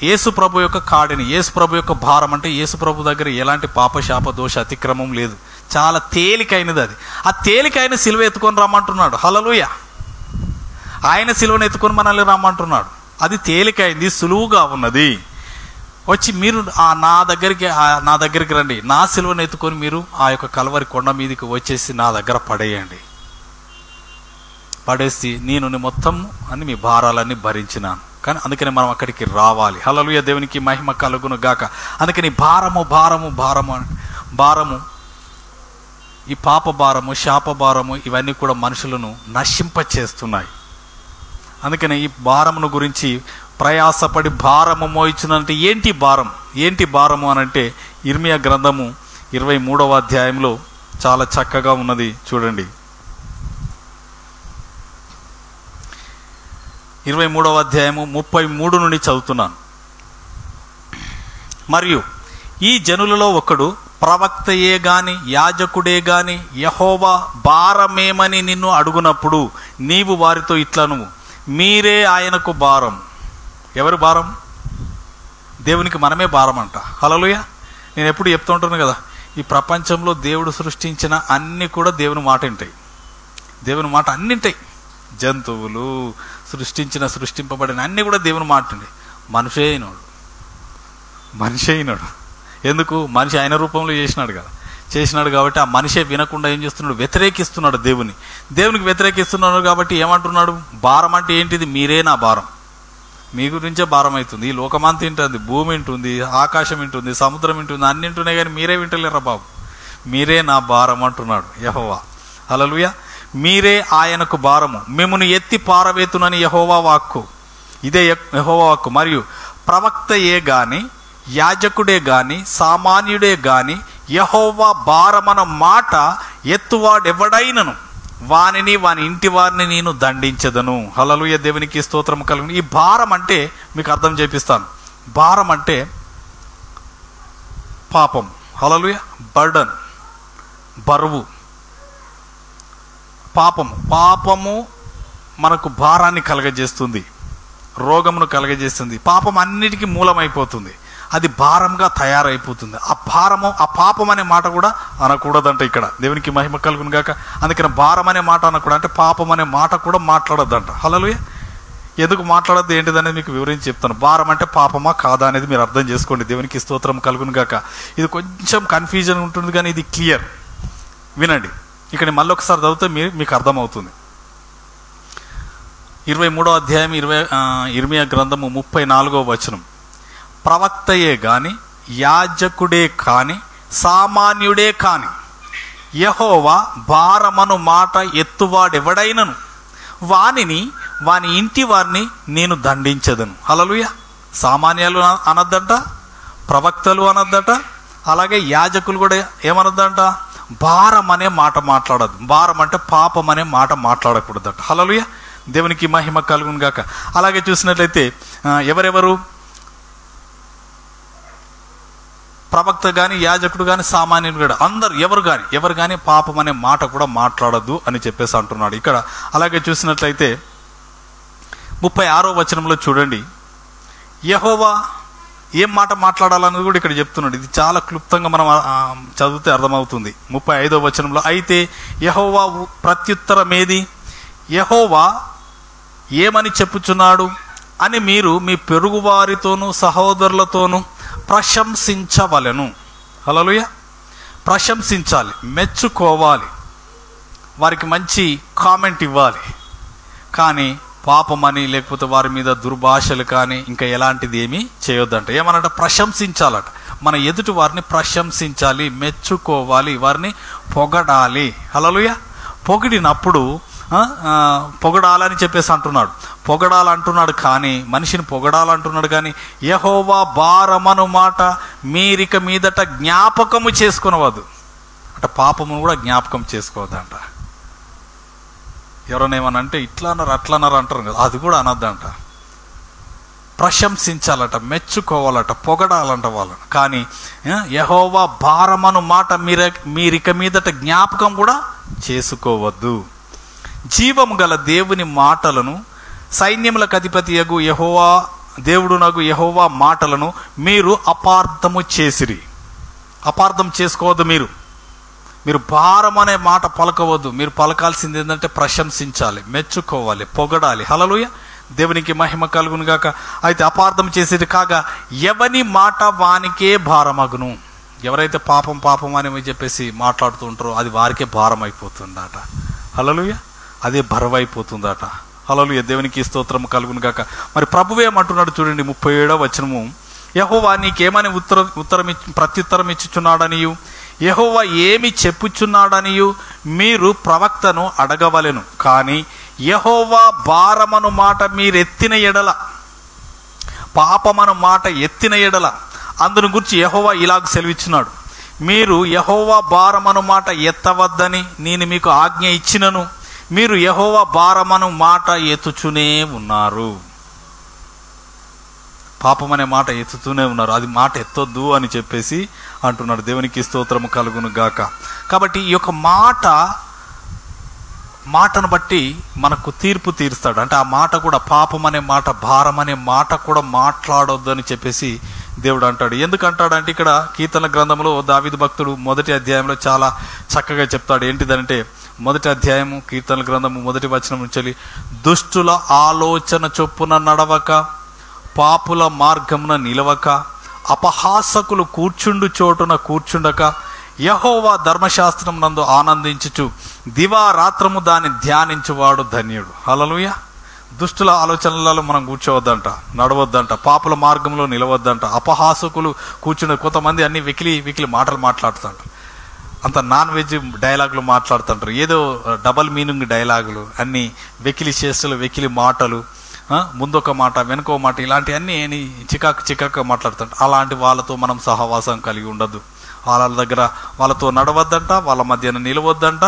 [SPEAKER 1] యేసు ప్రభు యొక్క కాడిని, యేసు ప్రభు యొక్క భారం అంటే యేసు ప్రభు దగ్గర ఎలాంటి పాపశాప దోష అతిక్రమం లేదు. చాలా తేలికైనది అది. ఆ తేలికైన సిలువ ఎత్తుకొని రమ్మంటున్నాడు. హల్లెలూయా. ఆయన సిలువను ఎత్తుకొని మనల్ని రమ్మంటున్నాడు. అది తేలికైంది, సులువుగా ఉన్నది. వచ్చి మీరు నా దగ్గరికి రండి, నా సిలువను ఎత్తుకొని మీరు ఆ యొక్క కల్వరి కొండ మీదకి వచ్చేసి నా దగ్గర పడేసి నేను మొత్తం అని మీ భారాలన్నీ భరించినాను. కానీ అందుకని మనం అక్కడికి రావాలి. హల్లెలూయా. దేవునికి మహిమ కలుగును గాక. అందుకని భారము ఈ పాప భారము, శాప భారము ఇవన్నీ కూడా మనుషులను నశింపచేస్తున్నాయి. అందుకని ఈ భారమును గురించి ప్రయాసపడి భారము మోయించునంటే ఏంటి భారము అనంటే ఇర్మియా గ్రంథము 23వ అధ్యాయంలో చాలా చక్కగా ఉన్నది. చూడండి, 23వ అధ్యాయము 33 నుండి చదువుతున్నాను. మరియు ఈ జనులలో ఒకడు ప్రవక్తయే గాని యాజకుడే గాని యెహోవా భారమేమని నిన్ను అడుగునప్పుడు నీవు వారితో ఇట్లను, మీరే ఆయనకు భారం. ఎవరు భారం? దేవునికి మనమే భారం అంట. హల్లెలూయా. నేను ఎప్పుడు చెప్తూ ఉంటాను కదా, ఈ ప్రపంచంలో దేవుడు సృష్టించిన అన్నీ కూడా దేవుని మాట వింటాయి. దేవుని మాట అన్ని వింటాయి. జంతువులు సృష్టింపబడిన అన్నీ కూడా దేవుని మాట వింటాయి. మనిషి అయినాడు. ఎందుకు? మనిషి ఆయన రూపంలో చేసినాడు కాబట్టి ఆ మనిషే వినకుండా ఏం చేస్తున్నాడు? వ్యతిరేకిస్తున్నాడు దేవునికి వ్యతిరేకిస్తున్నాడు. కాబట్టి ఏమంటున్నాడు? భారం అంటే ఏంటిది? మీరే నా భారం. మీ గురించే భారం అవుతుంది. ఈ లోకమంతా వింటుంది, భూమి వింటుంది, ఆకాశం వింటుంది, సముద్రం వింటుంది, అన్ని వింటున్నాయి. కానీ మీరే వింటలేరా బాబు? మీరే నా భారం అంటున్నాడు యెహోవా. హల్లెలూయా. మీరే ఆయనకు భారము, మిమ్మును ఎత్తి పారవేతునని యెహోవా వాక్కు. ఇదే యెహోవా వాక్కు. మరియు ప్రవక్తయే గాని యాజకుడే గాని సామాన్యుడే గాని యెహోవా భారమన మాట ఎత్తువాడెవడైనను వాని ఇంటి వారిని నేను దండించదను. హల్లెలూయా. దేవునికి స్తోత్రం కలుగును. ఈ భారం అంటే మీకు అర్థం చేపిస్తాను. భారం అంటే పాపం. హల్లెలూయా. బర్డన్, బరువు. పాపము మనకు భారాన్ని కలగజేస్తుంది, రోగమును కలగజేస్తుంది. పాపం అన్నిటికీ మూలమైపోతుంది. అది భారంగా తయారైపోతుంది. ఆ పాపం అనే మాట కూడా అనకూడదంట ఇక్కడ. దేవునికి మహిమ కలుగును గాక. అందుకని భారం అనే మాట అనకూడదు, అంటే పాపం అనే మాట కూడా మాట్లాడొద్దంట. హల్లెలూయా. ఎందుకు మాట్లాడద్దు ఏంటిదనేది మీకు వివరించి చెప్తాను. భారం అంటే పాపమా కాదా అనేది మీరు అర్థం చేసుకోండి. దేవునికి స్తోత్రం కలుగును గాక. ఇది కొంచెం కన్ఫ్యూజన్ ఉంటుంది కానీ ఇది క్లియర్. వినండి, ఇక్కడ మళ్ళీ ఒకసారి చదివితే మీకు అర్థమవుతుంది. 23వ అధ్యాయం ఇర్మియా గ్రంథము 34వ వచనం. ప్రవక్తయే గాని యాజకుడే కాని సామాన్యుడే కాని యెహోవా భారమను మాట ఎత్తువాడెవడైనను వాని ఇంటి వారిని నేను దండించదను. హల్లెలూయా. సామాన్యులు అనొద్దంట, ప్రవక్తలు అనొద్దట, అలాగే యాజకులు కూడా ఏమనొద్దంట? భారం అనే మాట మాట్లాడద్దు. భారం అంటే పాపం అనే మాట మాట్లాడకూడదట. హల్లెలూయా. దేవునికి మహిమ కలుగును గాక. అలాగే చూసినట్లయితే ఎవరెవరు? ప్రవక్త కానీ యాజకుడు కానీ సామాన్యుడు కూడా అందరు ఎవరు కానీ పాపం అనే మాట కూడా మాట్లాడద్దు అని చెప్పేసి అంటున్నాడు ఇక్కడ. అలాగే చూసినట్లయితే 36వ వచనంలో చూడండి, యెహోవా ఏం మాట మాట్లాడాలన్నది కూడా ఇక్కడ చెప్తున్నాడు. ఇది చాలా క్లుప్తంగా మనం చదివితే అర్థమవుతుంది. 35వ వచనంలో, అయితే యెహోవా ప్రత్యుత్తరమేది? యెహోవా ఏమని చెప్పుచున్నాడు అని మీరు మీ పొరుగువారితోనూ సహోదరులతోనూ ప్రశంసించవలెను. హల్లెలూయా. ప్రశంసించాలి, మెచ్చుకోవాలి, వారికి మంచి కామెంట్ ఇవ్వాలి. కానీ పాపమని లేకపోతే వారి మీద దుర్భాషలు కానీ ఇంకా ఎలాంటిది ఏమీ చేయొద్దంట. ఏమనంటే ప్రశంసించాలట. మన ఎదుటి వారిని ప్రశంసించాలి, మెచ్చుకోవాలి, వారిని పొగడాలి. హల్లెలూయా. పొగిడినప్పుడు పొగడాలని చెప్పేసి అంటున్నాడు. పొగడాలంటున్నాడు కానీ, మనిషిని పొగడాలంటున్నాడు కానీ, యెహోవా భారమను మాట మీరిక మీదట జ్ఞాపకము చేసుకునవద్దు అంటే పాపమును కూడా జ్ఞాపకం చేసుకోవద్దంట. ఎవరైనా ఏమన్నా అంటే ఇట్లా అన్నారు అట్లా అన్నారు అంటారు కదా, అది కూడా అనొద్దంట. ప్రశంసించాలట, మెచ్చుకోవాలట, పొగడాలంట వాళ్ళని. కానీ యెహోవా భారమను మాట మీరిక మీదట జ్ఞాపకం కూడా చేసుకోవద్దు. జీవము గల దేవుని మాటలను, సైన్యములకు అధిపతియగు యెహోవా దేవుడునగు యెహోవా మాటలను మీరు అపార్థము చేసిరి. అపార్థం చేసుకోవద్దు. మీరు భారం అనే మాట పలకవద్దు. మీరు పలకాల్సింది ఏంటంటే ప్రశంసించాలి, మెచ్చుకోవాలి, పొగడాలి. హల్లెలూయా, దేవునికి మహిమ కలుగును గాక. అయితే అపార్థం చేసేది కాగా ఎవని మాట వానికే భారమగును. ఎవరైతే పాపం పాపం అని చెప్పేసి మాట్లాడుతూ ఉంటారో అది వారికే భారం అయిపోతుందట. హల్లెలూయా, అదే బరువైపోతుందట. హల్లెలూయా, దేవునికి స్తోత్రం కలుగును గాక. మరి ప్రభువు ఏమంటున్నాడు చూడండి, 37వ వచనము. యెహోవా నీకేమని ప్రత్యుత్తరం ఇచ్చుచున్నాడనియు, యెహోవా ఏమి చెప్పుచున్నాడనియు మీరు ప్రవక్తను అడగవలెను. కానీ యెహోవా భారమను మాట మీరెత్తిన ఎడల, పాపమను మాట ఎత్తిన ఎడల, అందును గురించి యెహోవా ఇలాగ సెలవిచ్చున్నాడు, మీరు యెహోవా భారమను మాట ఎత్తవద్దని నేను మీకు ఆజ్ఞ ఇచ్చినను, మీరు యెహోవా భారమను మాట ఎత్తుచునే ఉన్నారు. పాపం అనే మాట ఎత్తుతూనే ఉన్నారు, అది మాట ఎత్తొద్దు అని చెప్పేసి అంటున్నాడు. దేవునికి స్తోత్రము కలుగును గాక. కాబట్టి ఈ యొక్క మాటను బట్టి మనకు తీర్పు తీరుస్తాడు. అంటే ఆ మాట కూడా, పాపం అనే మాట, భారం అనే మాట కూడా మాట్లాడొద్దు అని చెప్పేసి దేవుడు అంటాడు. ఎందుకంటాడంటే ఇక్కడ కీర్తన గ్రంథంలో దావీదు భక్తుడు 1వ అధ్యాయంలో చాలా చక్కగా చెప్తాడు. ఏంటిదంటే 1వ అధ్యాయము కీర్తన గ్రంథము 1వ వచనం నుంచి, దుష్టుల ఆలోచన చొప్పున నడవక, పాపుల మార్గమున నిలవక, అపహాసకులు కూర్చుండు చోటున కూర్చుండక, యెహోవా ధర్మశాస్త్రం నందు ఆనందించుచు దివారాత్రము దాన్ని ధ్యానించువాడు ధన్యుడు. హల్లెలూయా. దుష్టుల ఆలోచనలలో మనం కూర్చోవద్దంట, నడవద్దంట, పాపుల మార్గంలో నిలవద్దంట, అపహాసకులు కూర్చుండే. కొంతమంది అన్ని వెకిలి మాటలు మాట్లాడుతుంటారు, అంత నాన్ వెజ్ డైలాగులు మాట్లాడుతుంటారు, ఏదో డబల్ మీనింగ్ డైలాగులు, అన్ని వెకిలి చేష్టలు, వెకిలి మాటలు, ముందొక మాట వెనుకో మాట, ఇలాంటివన్నీ చికాకు మాట్లాడుతుంటారు. అలాంటి వాళ్ళతో మనం సహవాసం కలిగి ఉండద్దు. వాళ్ళ దగ్గర వాళ్ళతో నడవద్దంట, వాళ్ళ మధ్యన నిలవద్దంట,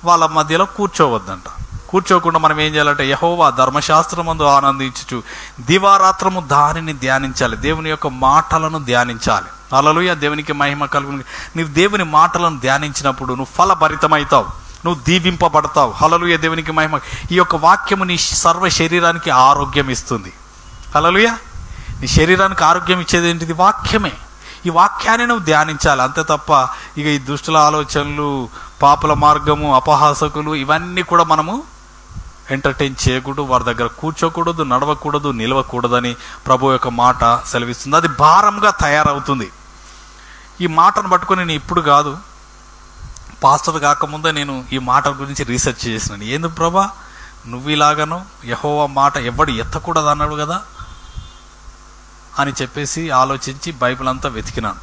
[SPEAKER 1] వాళ్ళ మధ్యలో కూర్చోవద్దంట. కూర్చోకుండా మనం ఏం చేయాలంటే యెహోవా ధర్మశాస్త్రమందు ఆనందించుచు దివారాత్రము దానిని ధ్యానించాలి. దేవుని యొక్క మాటలను ధ్యానించాలి. హల్లెలూయా, దేవునికి మహిమ కలుగును. నీవు దేవుని మాటలను ధ్యానించినప్పుడు నువ్వు ఫలభరితమవుతావు, నువ్వు దీవింపబడతావు. హల్లెలూయా, దేవునికి మహిమ. ఈ యొక్క వాక్యము నీ సర్వ శరీరానికి ఆరోగ్యం ఇస్తుంది. హల్లెలూయా, నీ శరీరానికి ఆరోగ్యం ఇచ్చేది ఏంటిది? వాక్యమే. ఈ వాక్యాన్ని నువ్వు ధ్యానించాలి, అంతే తప్ప ఇక ఈ దుష్టుల ఆలోచనలు, పాపుల మార్గము, అపహాసకులు, ఇవన్నీ కూడా మనము ఎంటర్టైన్ చేయకూడదు. వారి దగ్గర కూర్చోకూడదు, నడవకూడదు, నిలవకూడదని ప్రభు యొక్క మాట సెలవిస్తుంది. అది భారంగా తయారవుతుంది. ఈ మాటను పట్టుకొని నేను ఇప్పుడు కాదు, పాస్టర్ కాకముందే నేను ఈ మాటల గురించి రీసెర్చ్ చేసినాను. ఏంది ప్రభా, నువ్వు ఇలాగను యెహోవా మాట ఎవడు ఎత్తకూడదు అన్నాడు కదా అని చెప్పేసి ఆలోచించి బైబిల్ అంతా వెతికినాను.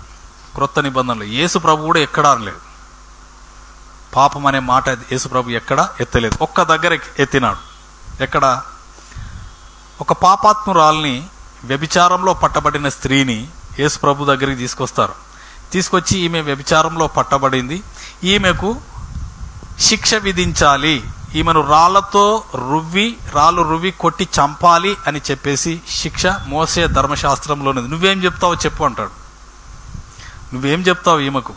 [SPEAKER 1] క్రొత్త నిబంధనలు యేసు ప్రభు కూడా ఎక్కడా అనలేదు, పాపం అనే మాట యేసు ప్రభు ఎక్కడా ఎత్తలేదు. ఒక్క దగ్గర ఎత్తినాడు. ఎక్కడ? ఒక పాపాత్మురాల్ని, వ్యభిచారంలో పట్టబడిన స్త్రీని యేసు ప్రభు దగ్గరికి తీసుకొచ్చి ఈమె వ్యభిచారంలో పట్టబడింది, ఈమెకు శిక్ష విధించాలి, ఈమెను రాళ్ళు రువ్వి కొట్టి చంపాలి అని చెప్పేసి శిక్ష మోసే ధర్మశాస్త్రంలోనేది. నువ్వేం చెప్తావో చెప్పు అంటాడు. నువ్వేం చెప్తావు ఈమెకు,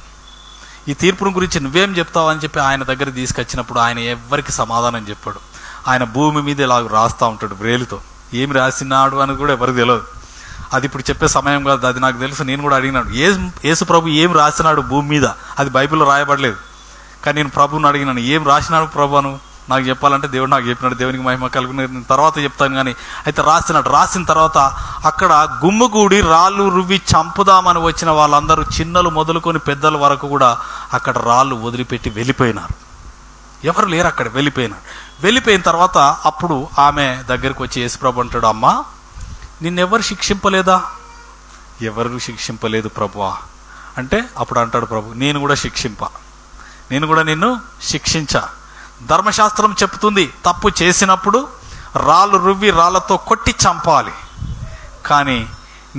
[SPEAKER 1] ఈ తీర్పును గురించి నువ్వేం చెప్తావు అని చెప్పి ఆయన దగ్గర తీసుకొచ్చినప్పుడు ఆయన ఎవ్వరికి సమాధానం చెప్పాడు. ఆయన భూమి మీద ఇలా రాస్తూ ఉంటాడు వ్రేలుతో. ఏమి రాసినాడు అని కూడా ఎవరికి తెలియదు. అది ఇప్పుడు చెప్పే సమయం కాదు, అది నాకు తెలుసు. నేను కూడా అడిగినాడు, యేసు ప్రభు ఏం రాసినాడు భూమి మీద, అది బైబిల్లో రాయబడలేదు. కానీ నేను ప్రభువుని అడిగినాను, ఏం రాసినాడు ప్రభు అను నాకు చెప్పాలంటే దేవుడు నాకు చెప్పినాడు. దేవునికి మహిమ కలుగును, నేను తర్వాత చెప్తాను. కానీ అయితే రాసిన తర్వాత అక్కడ గుమ్ముగూడి రాళ్ళు రువ్వి చంపుదామని వచ్చిన వాళ్ళందరూ, చిన్నలు మొదలుకొని పెద్దల వరకు కూడా అక్కడ రాళ్ళు వదిలిపెట్టి వెళ్ళిపోయినారు. ఎవరు లేరు అక్కడ, వెళ్ళిపోయిన తర్వాత అప్పుడు ఆమె దగ్గరికి వచ్చి యేసుప్రభు అంటాడు, అమ్మా నిన్నెవరు శిక్షింపలేదా? ఎవరు శిక్షింపలేదు ప్రభువా అంటే, అప్పుడు అంటాడు ప్రభు, నేను కూడా నిన్ను శిక్షించా. ధర్మశాస్త్రం చెప్తుంది తప్పు చేసినప్పుడు రాళ్ళు రువ్వి రాళ్ళతో కొట్టి చంపాలి. కానీ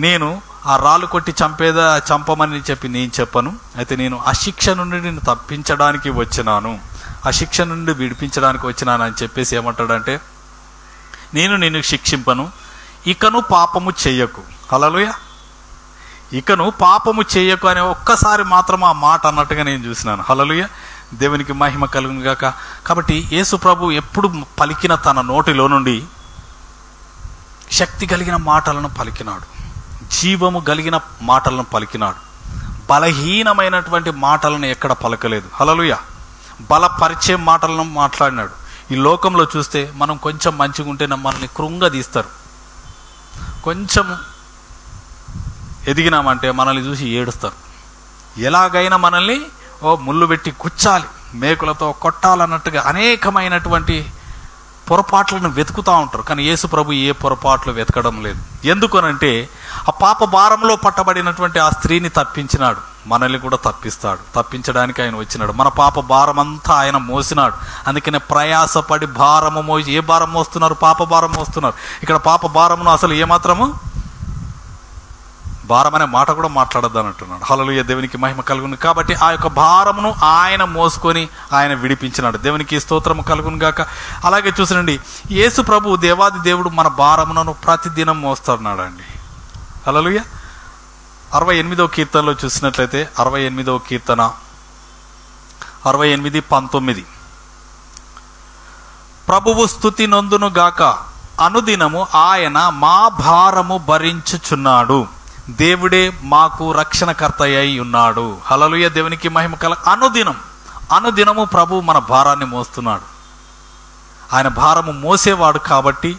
[SPEAKER 1] నేను ఆ రాళ్ళు కొట్టి చంపమని చెప్పి నేను చెప్పను. అయితే నేను ఆ శిక్ష నుండి నేను తప్పించడానికి వచ్చినాను, ఆ శిక్ష నుండి విడిపించడానికి వచ్చినాను అని చెప్పేసి ఏమంటాడంటే, నేను నిన్ను శిక్షింపను, ఇకను పాపము చెయ్యకు. హల్లెలూయా. ఇకను పాపము చెయ్యకు అనే ఒక్కసారి మాత్రం ఆ మాట అన్నట్టుగా నేను చూసినాను. హల్లెలూయా. దేవునికి మహిమ కలుగును గాక. కాబట్టి యేసు ప్రభు ఎప్పుడు పలికిన తన నోటిలో నుండి శక్తి కలిగిన మాటలను పలికినాడు, జీవము కలిగిన మాటలను పలికినాడు. బలహీనమైనటువంటి మాటలను ఎక్కడ పలకలేదు. హల్లెలూయా. బలపరిచే మాటలను మాట్లాడినాడు. ఈ లోకంలో చూస్తే మనం కొంచెం మంచిగా ఉంటే మనల్ని కృంగదీస్తారు, కొంచెం ఎదిగినామంటే మనల్ని చూసి ఏడుస్తారు. ఎలాగైనా మనల్ని ముళ్ళు పెట్టి గుచ్చాలి, మేకులతో కొట్టాలన్నట్టుగా అనేకమైనటువంటి పొరపాట్లను వెతుకుతూ ఉంటారు. కానీ యేసు ప్రభు ఏ పొరపాట్లు వెతకడం లేదు. ఎందుకనంటే ఆ పాప భారంలో పట్టబడినటువంటి ఆ స్త్రీని తప్పించినాడు, మనల్ని కూడా తప్పిస్తాడు. తప్పించడానికి ఆయన వచ్చినాడు. మన పాప భారం అంతా ఆయన మోసినాడు. అందుకనే ప్రయాసపడి భారము మోసి, ఏ భారం మోస్తున్నారు? పాప భారం మోస్తున్నారు. ఇక్కడ పాప భారమును అసలు ఏమాత్రము భారం అనే మాట కూడా మాట్లాడద్దు అని అంటున్నాడు. హల్లెలూయా. దేవునికి మహిమ కలుగును. కాబట్టి ఆ యొక్క భారమును ఆయన మోసుకొని ఆయన విడిపించినాడు. దేవునికి స్తోత్రము కలుగును గాక. అలాగే చూసినండి, యేసు ప్రభు దేవాది దేవుడు మన భారమును ప్రతిదినం మోస్తున్నాడు అండి. హల్లెలూయా. 68వ కీర్తనలో చూసినట్లయితే 68వ కీర్తన 68:19, ప్రభువు స్తుతి నొందును గాక, అనుదినము ఆయన మా భారము భరించుచున్నాడు, దేవుడే మాకు రక్షణకర్త అయి ఉన్నాడు. హల్లెలూయా. దేవునికి మహిమ అనుదినము ప్రభు మన భారాన్ని మోస్తున్నాడు. ఆయన భారము మోసేవాడు కాబట్టి,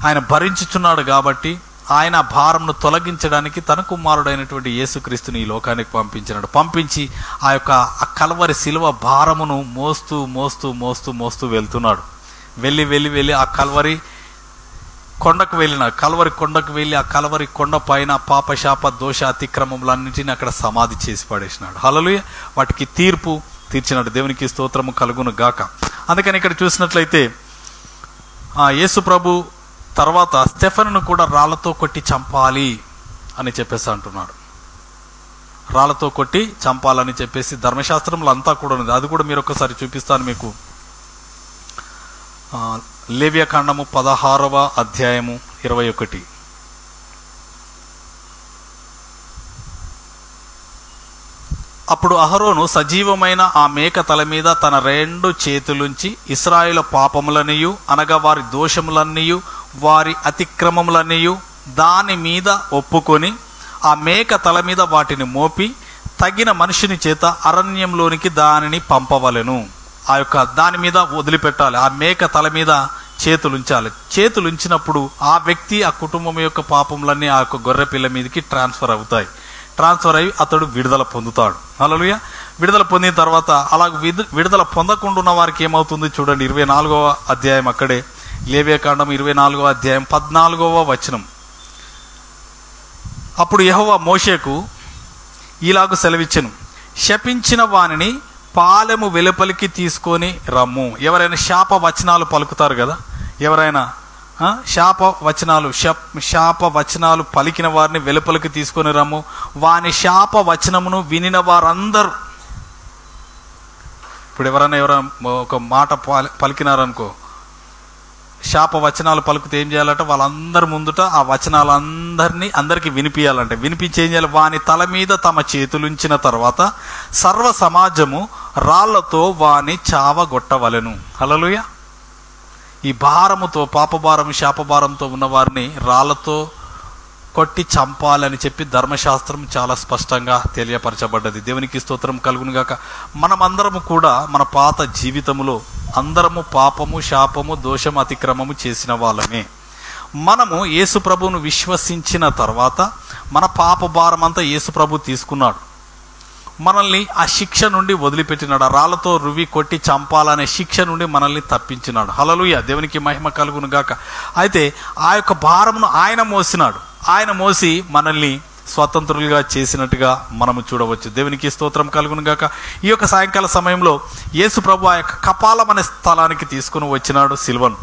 [SPEAKER 1] ఆయన భరించుచున్నాడు కాబట్టి, ఆయన భారంను తొలగించడానికి తన కుమారుడైనటువంటి యేసుక్రీస్తుని ఈ లోకానికి పంపించి ఆ యొక్క కల్వరి శిలువ భారమును మోస్తూ మోస్తూ మోస్తూ మోస్తూ వెళ్తున్నాడు. వెళ్ళి ఆ కల్వరి కొండకు వెళ్ళి ఆ కల్వరి కొండ పైన పాప శాప దోష అతిక్రమములన్నింటినీ అక్కడ సమాధి చేసి పడేసినాడు. హల్లెలూయా. వాటికి తీర్పు తీర్చినాడు. దేవునికి స్తోత్రము కలుగును గాక. అందుకని ఇక్కడ చూసినట్లయితే యేసు ప్రభు తర్వాత స్టెఫెనును కూడా రాళ్లతో కొట్టి చంపాలి అని చెప్పేసి అంటున్నాడు. రాళ్లతో కొట్టి చంపాలని చెప్పేసి ధర్మశాస్త్రంలో అంతా కూడా ఉంది. అది కూడా మీరు ఒకసారి చూపిస్తాను మీకు. లేవ్యకాండము 16వ అధ్యాయము 21. అప్పుడు అహరోను సజీవమైన ఆ మేక తల మీద తన 2 చేతులుంచి ఇశ్రాయేలు పాపములనియు, అనగా వారి దోషములన్నీయు వారి అతిక్రమములన్నీయు దాని మీద ఒప్పుకొని ఆ మేక తల మీద వాటిని మోపి తగిన మనుషుని చేత అరణ్యంలోనికి దానిని పంపవలెను. ఆ యొక్క దాని మీద వదిలిపెట్టాలి. ఆ మేక తల మీద చేతులుంచాలి. చేతులుంచినప్పుడు ఆ వ్యక్తి, ఆ కుటుంబం యొక్క పాపములన్నీ ఆ యొక్క గొర్రె పిల్ల మీదకి ట్రాన్స్ఫర్ అయ్యి అతడు విడుదల పొందుతాడు. హల్లెలూయా. విడుదల పొందిన తర్వాత అలా విడుదల పొందకుండా ఉన్న వారికి ఏమవుతుంది చూడండి. 24వ అధ్యాయం, అక్కడే లేవ్యకాండం 24వ అధ్యాయం 14వ వచనం. అప్పుడు యెహోవా మోషేకు ఇలాగు సెలవిచ్చెను, శపించిన వానిని పాలెము వెలుపలికి తీసుకొని రమ్ము. ఎవరైనా శాప వచనాలు పలుకుతారు కదా, ఎవరైనా శాప వచనాలు పలికిన వారిని వెలుపలికి తీసుకొని రమ్ము. వాని శాప వచనమును వినిన వారందరూ, ఇప్పుడు ఎవరైనా ఒక మాట పలికినారనుకో, శాప వచనాలు పలుకుతే ఏం చేయాలంటే వాళ్ళందరి ముందుట ఆ వచనాలు అందరికీ వినిపించాలంటే, వినిపించి ఏం చేయాలి? వాని తల మీద తమ చేతులుంచిన తర్వాత సర్వ సమాజము రాళ్లతో వాని చావగొట్టవలెను. హల్లెలూయా. ఈ భారముతో, పాపభారము శాపభారంతో ఉన్న వారిని రాళ్లతో కొట్టి చంపాలని చెప్పి ధర్మశాస్త్రం చాలా స్పష్టంగా తెలియపరచబడ్డది. దేవునికి స్తోత్రం కలుగును గాక. మనమందరము కూడా మన పాత జీవితములో అందరము పాపము, శాపము, దోషము, అతిక్రమము చేసిన వాళ్ళమే. మనము యేసు ప్రభువును విశ్వసించిన తర్వాత మన పాప భారం అంతా యేసు ప్రభు తీసుకున్నాడు. మనల్ని ఆ శిక్ష నుండి వదిలిపెట్టినాడు. ఆ రాళ్లతో రువి కొట్టి చంపాలనే శిక్ష నుండి మనల్ని తప్పించినాడు. హల్లెలూయా. దేవునికి మహిమ కలుగును గాక. అయితే ఆ యొక్క భారమును ఆయన మోసినాడు. ఆయన మోసి మనల్ని స్వతంత్రులుగా చేసినట్టుగా మనము చూడవచ్చు. దేవునికి స్తోత్రం కలుగును గాక. ఈ యొక్క సాయంకాల సమయంలో యేసు ప్రభు ఆ యొక్క కపాలం అనే స్థలానికి తీసుకుని వచ్చినాడు సిలువను.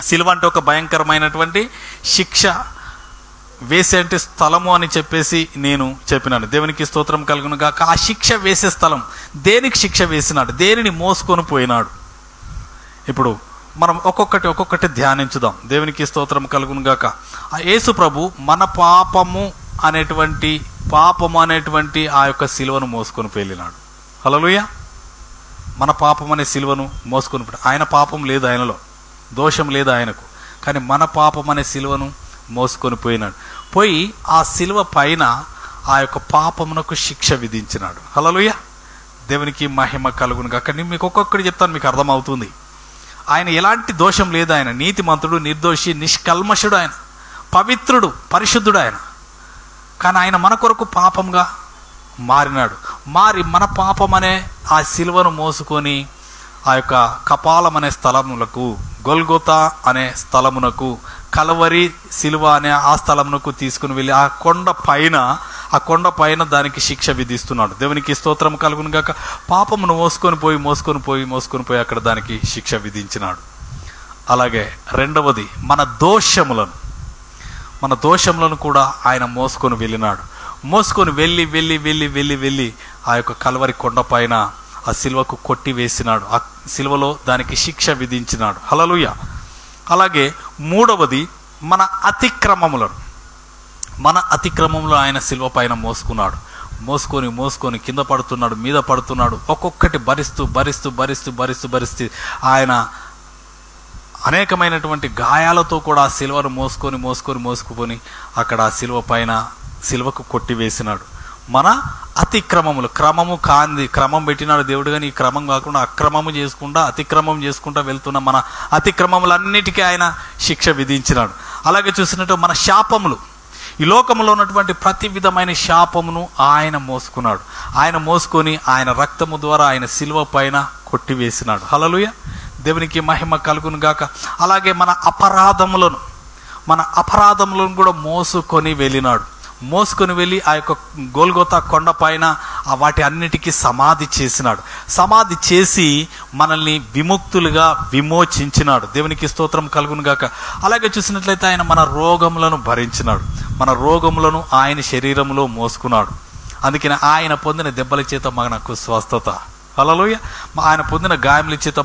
[SPEAKER 1] సిలువ అంటే ఒక భయంకరమైనటువంటి శిక్ష వేసే అంటే స్థలము అని చెప్పేసి నేను చెప్పినాను. దేవునికి స్తోత్రం కలుగును గాక. ఆ శిక్ష వేసే స్థలం, దేనికి శిక్ష వేసినాడు, దేనిని మోసుకొని పోయినాడు. ఇప్పుడు మనం ఒక్కొక్కటి ధ్యానించుదాం. దేవునికి స్తోత్రం కలుగును గాక. ఆ యేసు ప్రభు మన పాపము అనేటువంటి ఆ యొక్క సిలువను మోసుకొని వెళ్ళినాడు. హల్లెలూయా. మన పాపం అనే సిలువను మోసుకొని, ఆయన పాపం లేదు, ఆయనలో దోషం లేదు ఆయనకు, కానీ మన పాపం అనే సిలువను మోసుకొని పోయినాడు. పోయి ఆ సిలువ పైన ఆ యొక్క పాపమునకు శిక్ష విధించినాడు. హల్లెలూయా. దేవునికి మహిమ కలుగును గాక. నేను మీకు ఒక్కొక్కటి చెప్తాను, మీకు అర్థమవుతుంది. ఆయన ఎలాంటి దోషం లేదు, ఆయన నీతిమంతుడు, నిర్దోషి, నిష్కల్మషుడు, ఆయన పవిత్రుడు, పరిశుద్ధుడు ఆయన. కానీ ఆయన మన కొరకు పాపంగా మారినాడు. మారి మన పాపం అనే ఆ సిలువను మోసుకొని ఆ యొక్క కపాలం అనే స్థలములకు, గొల్గొతా అనే స్థలమునకు, కలవరి సిలువ అనే ఆ స్థలమునకు తీసుకుని వెళ్ళి ఆ కొండ పైన దానికి శిక్ష విధిస్తున్నాడు. దేవునికి స్తోత్రం కలుగును గాక. పాపమును మోసుకొని పోయి అక్కడ దానికి శిక్ష విధించినాడు. అలాగే రెండవది, మన దోషములను కూడా ఆయన మోసుకొని వెళ్ళినాడు. మోసుకొని వెళ్ళి ఆ యొక్క కలవరి కొండ పైన ఆ సిలువకు కొట్టి వేసినాడు. ఆ సిలువలో దానికి శిక్ష విధించినాడు. హల్లెలూయా. అలాగే మూడవది, మన అతిక్రమములు ఆయన సిలువ పైన మోసుకొని కింద పడుతున్నాడు, మీద పడుతున్నాడు. ఒక్కొక్కటి భరిస్తూ ఆయన అనేకమైనటువంటి గాయాలతో కూడా ఆ సిలువను మోసుకొని అక్కడ ఆ సిలువ పైన సిలువకు కొట్టివేసినాడు. మన అతిక్రమములు, క్రమం పెట్టినాడు దేవుడు, కానీ ఈ క్రమం కాకుండా అతిక్రమం చేసుకుంటా వెళ్తున్న మన అతిక్రమములన్నిటికీ ఆయన శిక్ష విధించినాడు. అలాగే చూసినట్టు మన శాపములు, ఈ లోకంలో ఉన్నటువంటి ప్రతి విధమైన శాపమును ఆయన మోసుకున్నాడు. ఆయన మోసుకొని ఆయన రక్తము ద్వారా ఆయన సిలువ పైన కొట్టివేసినాడు. హల్లెలూయా. దేవునికి మహిమ కలుగును గాక. అలాగే మన అపరాధములను కూడా మోసుకొని వెళ్ళి ఆ యొక్క గొల్గొతా కొండ పైన వాటి అన్నిటికీ సమాధి చేసినాడు. సమాధి చేసి మనల్ని విముక్తులుగా విమోచించినాడు. దేవునికి స్తోత్రం కలుగును గాక. అలాగే చూసినట్లయితే ఆయన మన రోగములను భరించినాడు. మన రోగములను ఆయన శరీరంలో మోసుకున్నాడు. అందుకని ఆయన పొందిన దెబ్బల చేత మనకు స్వస్థత. హల్లెలూయా. ఆయన పొందిన గాయముల చేత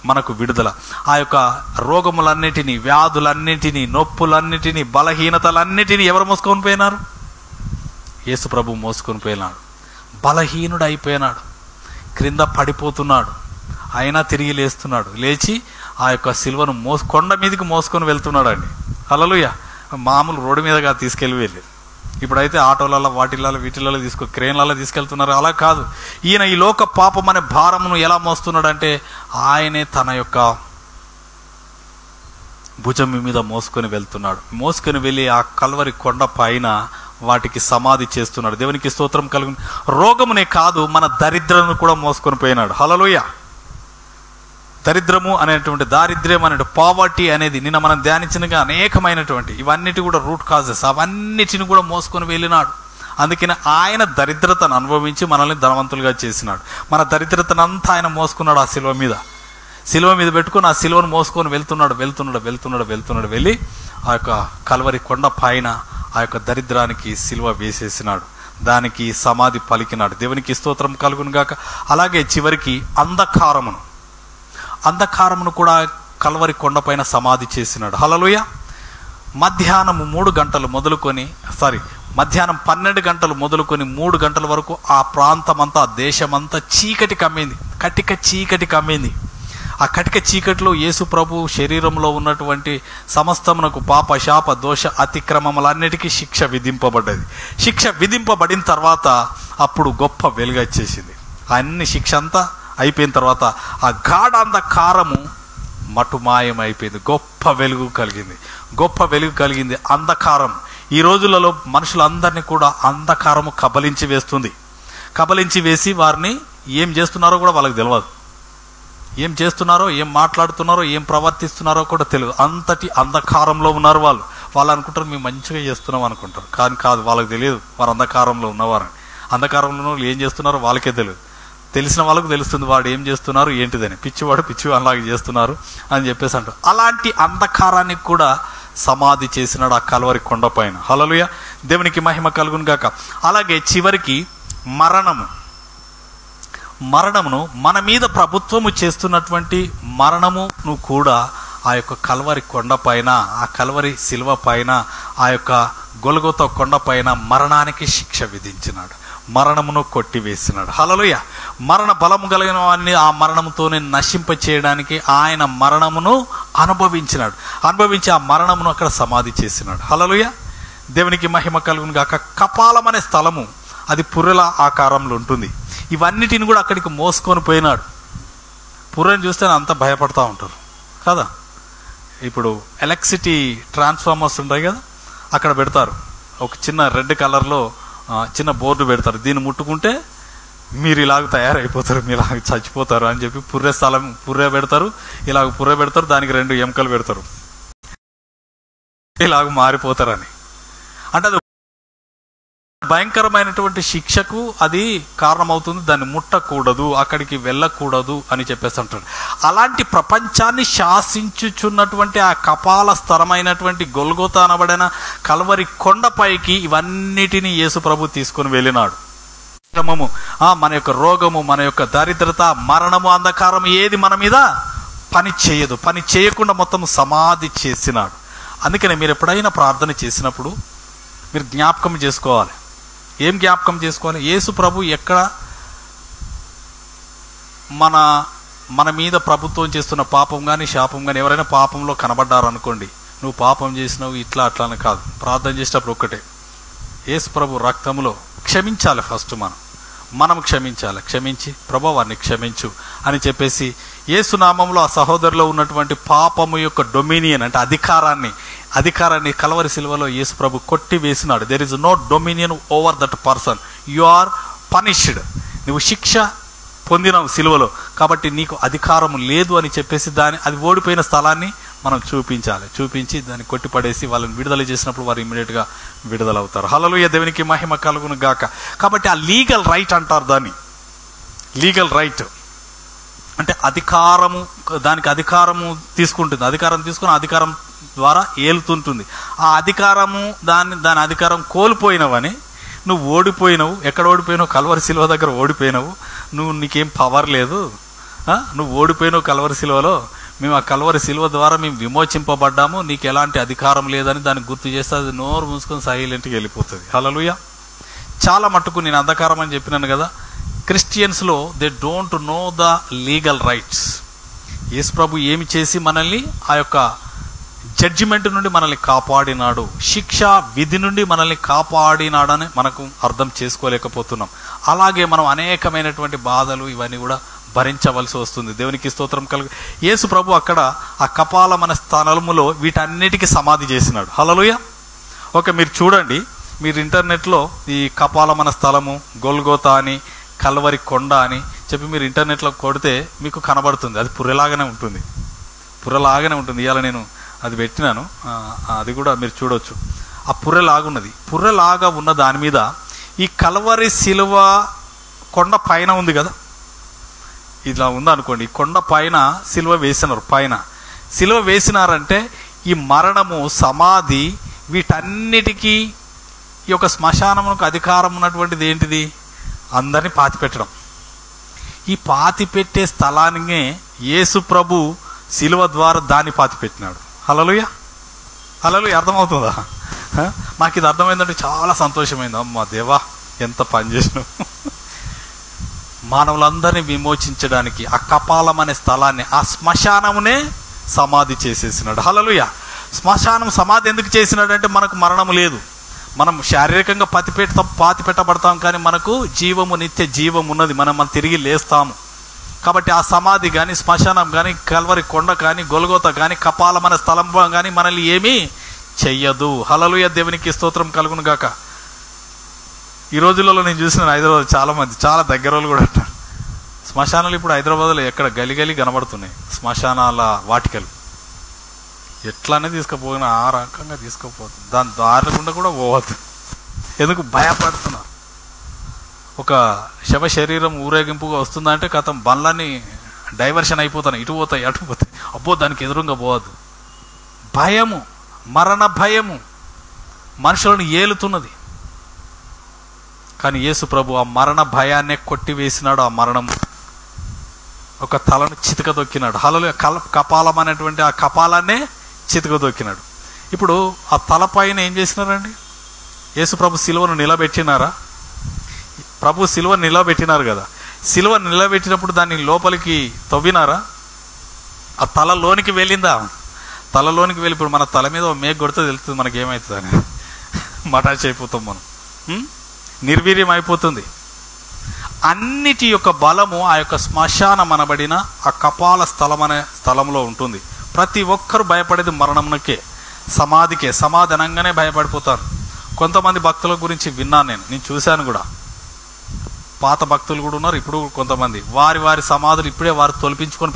[SPEAKER 1] మనకు విడుదల. ఆ యొక్క రోగములన్నిటినీ, వ్యాధులన్నిటినీ, నొప్పులన్నిటినీ, బలహీనతలన్నిటినీ ఎవరు మోసుకొని పోయినారు? యేసు ప్రభు మోసుకొని పోయినాడు. బలహీనుడు అయిపోయినాడు, క్రింద పడిపోతున్నాడు, అయినా తిరిగి లేచి ఆ యొక్క సిలువను కొండ మీదకి మోసుకొని వెళ్తున్నాడు అండి. హల్లెలూయా. మామూలు రోడ్డు మీదగా తీసుకెళ్ళి ఇప్పుడైతే ఆటోలలో వీటిలలో క్రేన్లలో తీసుకెళ్తున్నారు. అలా కాదు. ఈయన ఈ లోక పాపం అనే భారమును ఎలా మోస్తున్నాడంటే ఆయనే తన యొక్క భుజం మీద మోసుకొని వెళ్తున్నాడు. మోసుకొని వెళ్ళి ఆ కల్వరి కొండ పైన వాటికి సమాధి చేస్తున్నాడు. దేవునికి స్తోత్రం కలుగును. రోగమునే కాదు, మన దరిద్రను కూడా మోసుకొని పోయినాడు. హల్లెలూయా. దారిద్ర్యం అనే పావర్టీ అనేది నిన్న మనం ధ్యానించినగా అనేకమైనటువంటి ఇవన్నిటి కూడా రూట్ కాజెస్, అవన్నిటిని కూడా మోసుకొని వెళ్ళినాడు. అందుకని ఆయన దరిద్రతను అనుభవించి మనల్ని ధనవంతులుగా చేసినాడు. మన దరిద్రతనంతా ఆయన మోసుకున్నాడు. ఆ సిలువ మీద పెట్టుకుని ఆ సిలువను మోసుకొని వెళ్తున్నాడు. వెళ్ళి ఆ యొక్క కల్వరి కొండ పైన ఆ యొక్క దరిద్రానికి సిలువ వేసేసినాడు. దానికి సమాధి పలికినాడు. దేవునికి స్తోత్రం కలుగును గాక. అలాగే చివరికి అంధకారమును కూడా కల్వరి కొండపైన సమాధి చేసినాడు. హల్లెలూయా. మధ్యాహ్నం 12 గంటలు మొదలుకొని 3 గంటల వరకు ఆ ప్రాంతమంతా, దేశమంతా కటిక చీకటి కమ్మింది. ఆ కటిక చీకటిలో యేసు ప్రభు శరీరంలో ఉన్నటువంటి సమస్తమునకు పాప, శాప, దోష, అతిక్రమములన్నిటికీ శిక్ష విధింపబడ్డది. శిక్ష విధింపబడిన తర్వాత అప్పుడు గొప్ప వెలుగు వచ్చేసింది. అన్ని శిక్ష అంతా అయిపోయిన తర్వాత ఆ గాఢాంధకారము మటుమాయం అయిపోయింది. గొప్ప వెలుగు కలిగింది. అంధకారం ఈ రోజులలో మనుషులందరినీ కూడా అంధకారము కబలించి వేసి వారిని ఏం చేస్తున్నారో కూడా వాళ్ళకి తెలియదు. ఏం చేస్తున్నారో, ఏం మాట్లాడుతున్నారో, ఏం ప్రవర్తిస్తున్నారో కూడా తెలియదు. అంతటి అంధకారంలో ఉన్నారు వాళ్ళు. వాళ్ళు అనుకుంటారు మేము మంచిగా చేస్తున్నాం అనుకుంటారు, కానీ కాదు, వాళ్ళకి తెలియదు వారు అంధకారంలో ఉన్నవారని. అంధకారంలో ఉన్న వాళ్ళు ఏం చేస్తున్నారో వాళ్ళకే తెలియదు. తెలిసిన వాళ్ళకు తెలుస్తుంది వాడు ఏం చేస్తున్నారు ఏంటిదని. పిచ్చివాడు పిచ్చివాడిలాగా చేస్తున్నారు అని చెప్పేసి అంటారు. అలాంటి అంధకారానికి కూడా సమాధి చేసినాడు ఆ కల్వరి కొండ పైన. హల్లెలూయా, దేవునికి మహిమ కలుగును గాక. అలాగే చివరికి మరణమును మన మీద ప్రభుత్వము చేస్తున్నటువంటి మరణమును కూడా ఆ యొక్క కల్వరి కొండ పైన, ఆ కల్వరి శిలువ పైన, ఆ యొక్క గొల్గొతా కొండ పైన మరణానికి శిక్ష విధించినాడు, మరణమును కొట్టివేసినాడు. హల్లెలూయా, మరణ బలము కలిగిన వాడిని ఆ మరణముతోనే నశింప చేయడానికి ఆయన మరణమును అనుభవించి ఆ మరణమును అక్కడ సమాధి చేసినాడు. హల్లెలూయా, దేవునికి మహిమ కలుగును గాక. కపాలం అనే స్థలము అది పుర్రెల ఆకారంలో ఉంటుంది. ఇవన్నిటిని కూడా అక్కడికి మోసుకొని పోయినాడు. పుర్రెని చూస్తే అంతా భయపడతా ఉంటారు కదా. ఇప్పుడు ఎలక్ట్రిసిటీ ట్రాన్స్ఫార్మర్స్ ఉంటాయి కదా, అక్కడ పెడతారు ఒక చిన్న రెడ్ కలర్లో చిన్న బోర్డు పెడతారు, దీన్ని ముట్టుకుంటే మీరు ఇలాగ తయారైపోతారు, మీలాగ చచ్చిపోతారు అని చెప్పి పుర్రె పెడతారు, ఇలాగ పుర్రె పెడతారు, దానికి 2 ఎముకలు పెడతారు, ఇలాగ మారిపోతారని. అంటే అది భయంకరమైనటువంటి శిక్షకు అది కారణమవుతుంది. దాన్ని ముట్టకూడదు, అక్కడికి వెళ్ళకూడదు అని చెప్పేసి అంటాడు. అలాంటి ప్రపంచాన్ని శాసించుచున్నటువంటి ఆ కపాల స్థలమైనటువంటి గొల్గొతా అనబడిన కల్వరి కొండపైకి ఇవన్నిటినీ యేసు ప్రభు తీసుకొని వెళ్ళినాడు. మన యొక్క రోగము, మన యొక్క దరిద్రత, మరణము, అంధకారం ఏది మన మీద పని చేయకుండా మొత్తం సమాధి చేసినాడు. అందుకనే మీరు ఎప్పుడైనా ప్రార్థన చేసినప్పుడు మీరు జ్ఞాపకం చేసుకోవాలి. ఏం జ్ఞాపకం చేసుకోవాలి? యేసు ప్రభు ఎక్కడ మన మీద ప్రభుత్వం చేస్తున్న పాపం కానీ శాపం కానీ, ఎవరైనా పాపంలో కనబడ్డారనుకోండి, నువ్వు పాపం చేసినావు ఇట్లా అట్లా అని కాదు. ప్రార్థన చేసేటప్పుడు ఒక్కటే, యేసు ప్రభు రక్తంలో క్షమించాలి. ఫస్ట్ మనం క్షమించి ప్రభు వారిని క్షమించు అని చెప్పేసి యేసు నామంలో ఆ సహోదరులో ఉన్నటువంటి పాపము యొక్క డొమినియన్ అంటే అధికారాన్ని కల్వరి సిలువలో యేసు ప్రభు కొట్టి వేసినాడు. There is no dominion over that person, you are punished. నువ్వు శిక్ష పొందినావు సిలువలో, కాబట్టి నీకు అధికారం లేదు అని చెప్పేసి అది ఓడిపోయిన స్థలాన్ని మనం చూపించి దాన్ని కొట్టిపడేసి వాళ్ళని విడుదల చేసినప్పుడు వారు ఇమ్మీడియట్గా విడుదలవుతారు. హల్లెలూయా, దేవునికి మహిమ కలుగును గాక. కాబట్టి ఆ లీగల్ రైట్ అంటారు దాన్ని. లీగల్ రైట్ అంటే దానికి అధికారము తీసుకుంటుంది, అధికారం తీసుకుని అధికారం ద్వారా ఏలుతుంటుంది. ఆ అధికారము దాని అధికారం కోల్పోయినవని నువ్వు ఓడిపోయినావు. ఎక్కడ ఓడిపోయినావు? కల్వరి సిలువ దగ్గర ఓడిపోయినావు. నీకేం పవర్ లేదు, నువ్వు ఓడిపోయినావు కల్వరి సిలువలో. మేము ఆ కల్వరి సిలువ ద్వారా మేము విమోచింపబడ్డాము, నీకు ఎలాంటి అధికారం లేదని దాన్ని గుర్తు చేస్తే అది నోరు మూసుకొని సైలెంట్గా వెళ్ళిపోతుంది. హల్లెలూయా. చాలా మట్టుకు నేను అంధకారం అని చెప్పినాను కదా, క్రిస్టియన్స్లో they don't know the legal rights. Yesu ప్రభు ఏమి చేసి మనల్ని ఆ యొక్క జడ్జిమెంట్ నుండి మనల్ని కాపాడినాడు, శిక్ష విధి నుండి మనల్ని కాపాడినాడని మనకు అర్థం చేసుకోలేకపోతున్నాం. అలాగే మనం అనేకమైనటువంటి బాధలు ఇవన్నీ కూడా భరించవలసి వస్తుంది. దేవునికి స్తోత్రం కలుగు. యేసు ప్రభు అక్కడ ఆ కపాల మన స్థలములో వీటన్నిటికీ సమాధి చేసినాడు. హల్లెలూయా. ఓకే, మీరు చూడండి, మీరు ఇంటర్నెట్లో ఈ కపాల మన స్థలము, గొల్గొతా అని, కల్వరి కొండ అని చెప్పి మీరు ఇంటర్నెట్లో కొడితే మీకు కనబడుతుంది. అది పుర్రెలాగానే ఉంటుంది. ఇవాళ నేను అది పెట్టినాను, అది కూడా మీరు చూడవచ్చు. ఆ పుర్రెలాగా ఉన్న దాని మీద ఈ కల్వరి శిలువ కొండ పైన ఉంది కదా, ఇలా ఉందనుకోండి. ఈ కొండ పైన సిలువ వేసినారు. పైన సిలువ వేసినారంటే ఈ మరణము, సమాధి, వీటన్నిటికీ ఈ యొక్క శ్మశానమునకు అధికారం ఉన్నటువంటిది ఏంటిది? అందరినీ పాతిపెట్టడం. ఈ పాతిపెట్టే స్థలాన్ని యేసు ప్రభు సిలువ ద్వారా దాన్ని పాతిపెట్టినాడు. హల్లెలూయా. అర్థమవుతుందా? నాకు ఇది అర్థమైందంటే చాలా సంతోషమైంది. అమ్మా దేవా, ఎంత పని చేసినావు. మానవులందరినీ విమోచించడానికి ఆ కపాలం అనే స్థలాన్ని, ఆ శ్మశానమునే సమాధి చేసేసినాడు. హల్లెలూయా. సమాధి ఎందుకు చేసినాడంటే మనకు మరణము లేదు, మనం శారీరకంగా పాతి పెట్టబడతాం, కానీ మనకు జీవము, నిత్య జీవం ఉన్నది. మనం తిరిగి లేస్తాము. కాబట్టి ఆ సమాధి కానీ, శ్మశానం కానీ, కల్వరి కొండ కానీ, గొల్గొతా కానీ, కపాలం అనే స్థలం కానీ మనల్ని ఏమీ చెయ్యదు. హల్లెలూయా, దేవునికి స్తోత్రం కలుగును గాక. ఈ రోజులలో నేను చూసిన హైదరాబాద్ చాలా దగ్గర వాళ్ళు కూడా అంటారు శ్మశానాలు ఇప్పుడు హైదరాబాద్లో ఎక్కడ గలి కనబడుతున్నాయి శ్మశానాల వాటికలు. ఎట్లానే తీసుకుపోయినా ఆ రకంగా తీసుకుపోతుంది. దాని దారి గుండా కూడా పోవద్దు. ఎందుకు భయపడుతున్నారు? ఒక శవ శరీరం ఊరేగింపుగా వస్తుందంటే కథం బండ్లన్నీ డైవర్షన్ అయిపోతాయి, ఇటు పోతాయి అటు పోతాయి. అబ్బో దానికి ఎదురుగా పోవద్దు. భయము, మరణ భయము మనుషులను ఏలుతున్నది. కానీ యేసు ప్రభు ఆ మరణ భయాన్నే కొట్టివేసినాడు. ఆ మరణం ఒక తలను చితకదొక్కినాడు. హల్లెలూయా. కపాలం అనేటువంటి ఆ కపాలాన్నే చితకదొక్కినాడు. ఇప్పుడు ఆ తలపైన ఏం చేసినారండి? యేసు ప్రభు సిలువను నిలబెట్టినారా? ప్రభు సిలువను నిలబెట్టినారు కదా. సిలువ నిలబెట్టినప్పుడు దాన్ని లోపలికి తవ్వినారా? ఆ తలలోనికి వెళ్ళిందా? తలలోనికి వెళ్ళి ఇప్పుడు మన తల మీద మేఘ కొడితే తెలుస్తుంది మనకి ఏమవుతుంది అని. మటాచి అయిపోతాం మనం, నిర్వీర్యం అయిపోతుంది. అన్నిటి యొక్క బలము ఆ యొక్క శ్మశానం అనబడిన ఆ కపాల స్థలం అనే స్థలంలో ఉంటుంది. ప్రతి ఒక్కరు భయపడేది మరణమునకే, సమాధికే. సమాధి అనగానే భయపడిపోతారు. కొంతమంది భక్తుల గురించి విన్నాను, నేను చూశాను కూడా. పాత భక్తులు కూడా ఉన్నారు, ఇప్పుడు కొంతమంది వారి వారి సమాధులు ఇప్పుడే వారు తొలిపించుకొని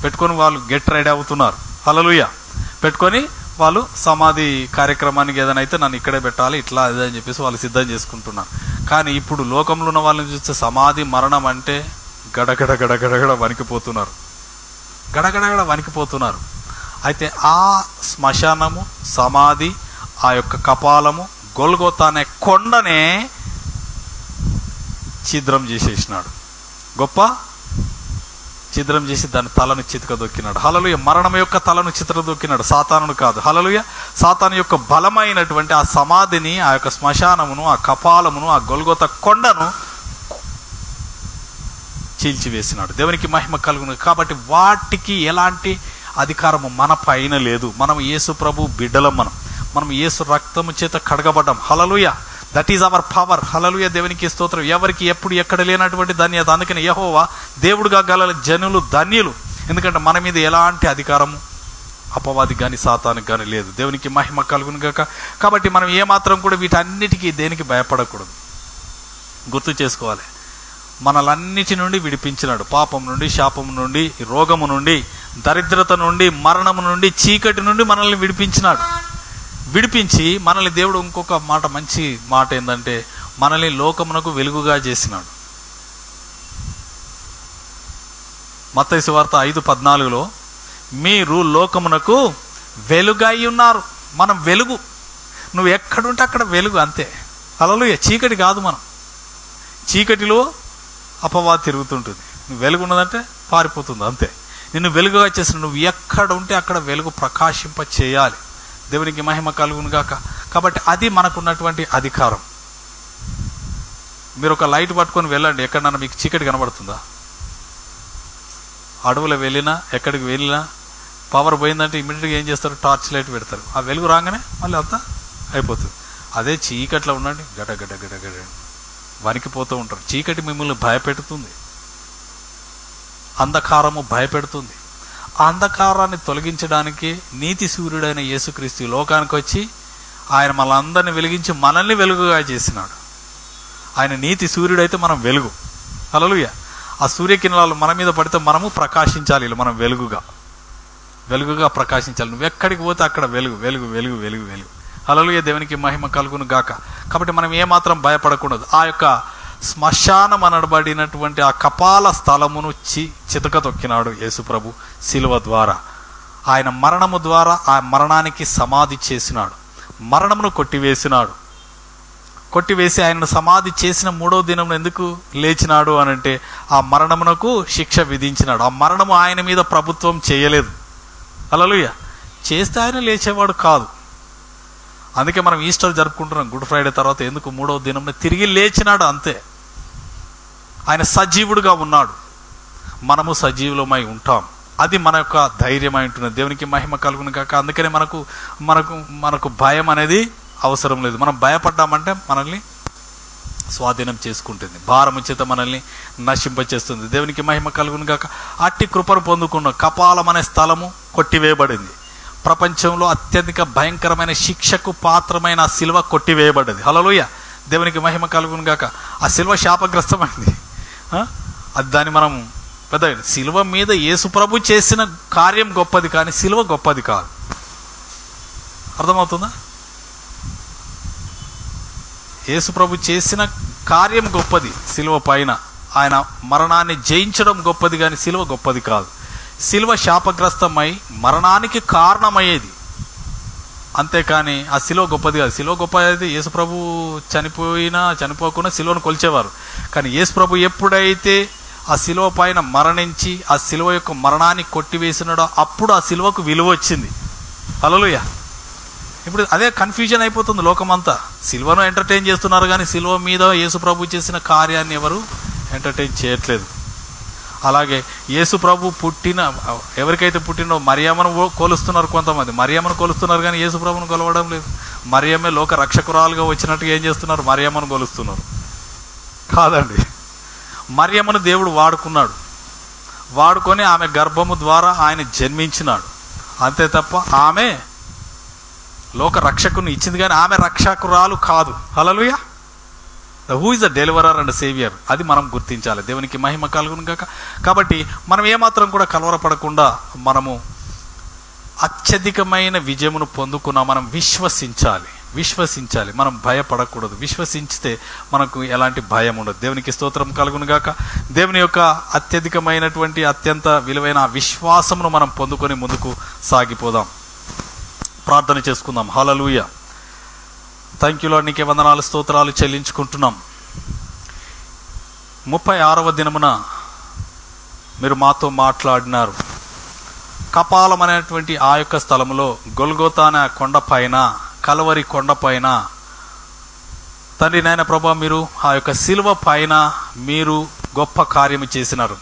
[SPEAKER 1] పెట్టుకొని వాళ్ళు గెట్ రెడీ అవుతున్నారు. హల్లెలూయా. పెట్టుకొని వాళ్ళు సమాధి కార్యక్రమానికి ఏదైనా అయితే నన్ను ఇక్కడే పెట్టాలి, ఇట్లా అదే అని చెప్పేసి వాళ్ళు సిద్ధం చేసుకుంటున్నారు. కానీ ఇప్పుడు లోకంలో ఉన్న వాళ్ళని చూస్తే సమాధి మరణం అంటే గడగడ గడగడగడ వణికిపోతున్నారు, గడగడగడ వణికిపోతున్నారు. అయితే ఆ శ్మశానము, సమాధి, ఆ యొక్క కపాలము, గొల్గొతా అనే కొండనే ఛిద్రం చేసేసినాడు. గొప్ప ఛిద్రం చేసి దాని తలను చితకదొక్కినాడు. హల్లెలూయా. మరణం యొక్క తలను చితకదొక్కినాడు, సాతానును కాదు. హల్లెలూయా. సాతాను యొక్క బలమైనటువంటి ఆ సమాధిని, ఆ యొక్క శ్మశానమును, ఆ కపాలమును, ఆ గొల్గొతా కొండను చీల్చివేసినాడు. దేవునికి మహిమ కలుగును. కాబట్టి వాటికి ఎలాంటి అధికారము మన పైన లేదు. మనం యేసు ప్రభు బిడ్డలం. మనం యేసు రక్తము చేత కడగబడ్డాం. Hallelujah. That is our power. Hallelujah. దేవునికి స్తోత్రం. ఎవరికి ఎప్పుడు ఎక్కడ లేనటువంటి ధన్యత. అందుకని యెహోవా దేవుడుగా గల జనులు ధన్యులు. ఎందుకంటే మన మీద ఎలాంటి అధికారము అపవాదికి కానీ సాతానికి కానీ లేదు. దేవునికి మహిమ కలుగును గాక. కాబట్టి మనం ఏమాత్రం కూడా వీటన్నిటికీ దేనికి భయపడకూడదు. గుర్తు చేసుకోవాలి, మనలన్నిటి నుండి విడిపించినాడు. పాపం నుండి, శాపం నుండి, రోగము నుండి, దరిద్రత నుండి, మరణము నుండి, చీకటి నుండి మనల్ని విడిపించి మనల్ని దేవుడు ఇంకొక మాట, మంచి మాట ఏంటంటే మనల్ని లోకమునకు వెలుగుగా చేసినాడు. మత్తయి సువార్త 5:14 మీరు లోకమునకు వెలుగై ఉన్నారు. మనం వెలుగు. నువ్వు ఎక్కడుంటే అక్కడ వెలుగు, అంతే. హల్లెలూయా. చీకటి కాదు. మనం చీకటిలో అపవాది తిరుగుతుంటుంది. నువ్వు వెలుగు ఉన్నదంటే పారిపోతుంది, అంతే. నిన్ను వెలుగుగా చేసిన నువ్వు ఎక్కడ ఉంటే అక్కడ వెలుగు ప్రకాశింప చేయాలి. దేవునికి మహిమ కలుగును గాక. కాబట్టి అది మనకున్నటువంటి అధికారం. మీరు ఒక లైట్ పట్టుకొని వెళ్ళండి, ఎక్కడన్నా మీకు చీకటి కనబడుతుందా? అడవులో వెళ్ళినా, ఎక్కడికి వెళ్ళినా పవర్ పోయిందంటే ఇమీడియట్గా ఏం చేస్తారు? టార్చ్ లైట్ పెడతారు. ఆ వెలుగు రాగానే మళ్ళీ అంతా అయిపోతుంది. అదే చీకట్లో ఉండండి, గడగడ గడగడ వణికిపోతూ ఉంటారు. చీకటి మిమ్మల్ని భయపెడుతుంది, అంధకారము భయపెడుతుంది. ఆ అంధకారాన్ని తొలగించడానికి నీతి సూర్యుడైన యేసుక్రీస్తు లోకానికి వచ్చి ఆయన మనందరిని వెలిగించి మనల్ని వెలుగుగా చేసినాడు. ఆయన నీతి సూర్యుడైతే మనం వెలుగు. హల్లెలూయా. ఆ సూర్యకిరణాలు మన మీద పడితే మనము ప్రకాశించాలి. మనం వెలుగుగా ప్రకాశించాలి. నువ్వు ఎక్కడికి పోతే అక్కడ వెలుగు వెలుగు వెలుగు వెలుగు వెలుగు. హల్లెలూయా. దేవునికి మహిమ కలుగును గాక. కాబట్టి మనం ఏమాత్రం భయపడకూడదు. ఆ యొక్క శ్మశానం అనబడినటువంటి ఆ కపాల స్థలమును చితకతొక్కినాడు యేసు ప్రభు శిలువ ద్వారా. ఆయన మరణము ద్వారా ఆ మరణానికి సమాధి చేసినాడు. మరణమును కొట్టివేసి ఆయన సమాధి చేసిన 3వ దినం ఎందుకు లేచినాడు అనంటే ఆ మరణమునకు శిక్ష విధించినాడు. ఆ మరణము ఆయన మీద ప్రభుత్వం చేయలేదు. హల్లెలూయా. చేస్తే ఆయన లేచేవాడు కాదు. అందుకే మనం ఈస్టర్ జరుపుకుంటున్నాం. గుడ్ ఫ్రైడే తర్వాత ఎందుకు 3వ దినం తిరిగి లేచినాడు, అంతే. ఆయన సజీవుడుగా ఉన్నాడు, మనము సజీవులమై ఉంటాం. అది మన యొక్క ధైర్యమై ఉంటుంది. దేవునికి మహిమ కలుగును కాక. అందుకనే మనకు భయం అనేది అవసరం లేదు. మనం భయపడ్డామంటే మనల్ని స్వాధీనం చేసుకుంటుంది, భారము చేత మనల్ని నశింపచేస్తుంది. దేవునికి మహిమ కలుగును గాక. అట్టి కృపను పొందుకున్న కపాలం అనే స్థలము కొట్టివేయబడింది. ప్రపంచంలో అత్యధిక భయంకరమైన శిక్షకు పాత్రమైన ఆ శిలువ కొట్టివేయబడ్డది. హల్లెలూయా. దేవునికి మహిమ కలుగును గాక. ఆ శిలువ శాపగ్రస్తమైంది. అది దాన్ని మనం కదా. సిలువ మీద యేసు ప్రభు చేసిన కార్యం గొప్పది, కానీ సిలువ గొప్పది కాదు. అర్థమవుతుందా? యేసు ప్రభు చేసిన కార్యం గొప్పది, సిలువ పైన ఆయన మరణాన్ని జయించడం గొప్పది, కానీ సిలువ గొప్పది కాదు. సిలువ శాపగ్రస్తమై మరణానికి కారణమయ్యేది, అంతేకాని ఆ సిలువ గొప్పది కాదు. సిలువ గొప్పది. యేసు ప్రభు చనిపోకుండా సిలువను కొలిచేవారు, కానీ యేసు ప్రభు ఎప్పుడైతే ఆ సిలువ పైన మరణించి ఆ సిలువ యొక్క మరణాన్ని కొట్టివేసినాడో అప్పుడు ఆ సిలువకు విలువ వచ్చింది. హల్లెలూయా. ఇప్పుడు అదే కన్ఫ్యూజన్ అయిపోతుంది లోకమంతా. సిలువను ఎంటర్టైన్ చేస్తున్నారు, కానీ సిలువ మీద యేసు ప్రభు చేసిన కార్యాన్ని ఎవరు ఎంటర్టైన్ చేయట్లేదు. అలాగే యేసు ప్రభు ఎవరికైతే పుట్టినో మరియమ్మను కొలుస్తున్నారు కొంతమంది. మరియమ్మను కొలుస్తున్నారు, కానీ యేసు ప్రభును కొలవడం లేదు. మరియమ్మే లోక రక్షకురాలుగా వచ్చినట్టుగా ఏం చేస్తున్నారు? మరియమ్మను కొలుస్తున్నారు. కాదండి, మరియమ్మను దేవుడు వాడుకొని ఆమె గర్భము ద్వారా ఆయన జన్మించినాడు, అంతే తప్ప ఆమె లోక రక్షకుని ఇచ్చింది, కానీ ఆమె రక్షకురాలు కాదు. Hallelujah. Who is the deliverer and saviour, అది మనం గుర్తించాలి. దేవునికి మహిమ కలుగును గాక. కాబట్టి మనం ఏమాత్రం కూడా కలవరపడకుండా మనము అత్యధికమైన విజయమును పొందుకున్నాం. మనం విశ్వసించాలి, మనం భయపడకూడదు. విశ్వసించితే మనకు ఎలాంటి భయం ఉండదు. దేవునికి స్తోత్రం కలుగును గాక. దేవుని యొక్క అత్యధికమైనటువంటి అత్యంత విలువైన విశ్వాసమును మనం పొందుకొని ముందుకు సాగిపోదాం. ప్రార్థన చేసుకుందాం. హల్లెలూయా. థ్యాంక్ యూ లార్డ్, నీకే వందనాలు స్తోత్రాలు చెల్లించుకుంటున్నాం. 36వ దినమున మీరు మాతో మాట్లాడినారు. కపాలం అనేటువంటి ఆ యొక్క స్థలములో, గొల్గోతా అనే కొండపైన, కలవరి కొండపైన తండ్రి నాయన ప్రభా, మీరు ఆ యొక్క సిలువ పైన మీరు గొప్ప కార్యము చేసినారు.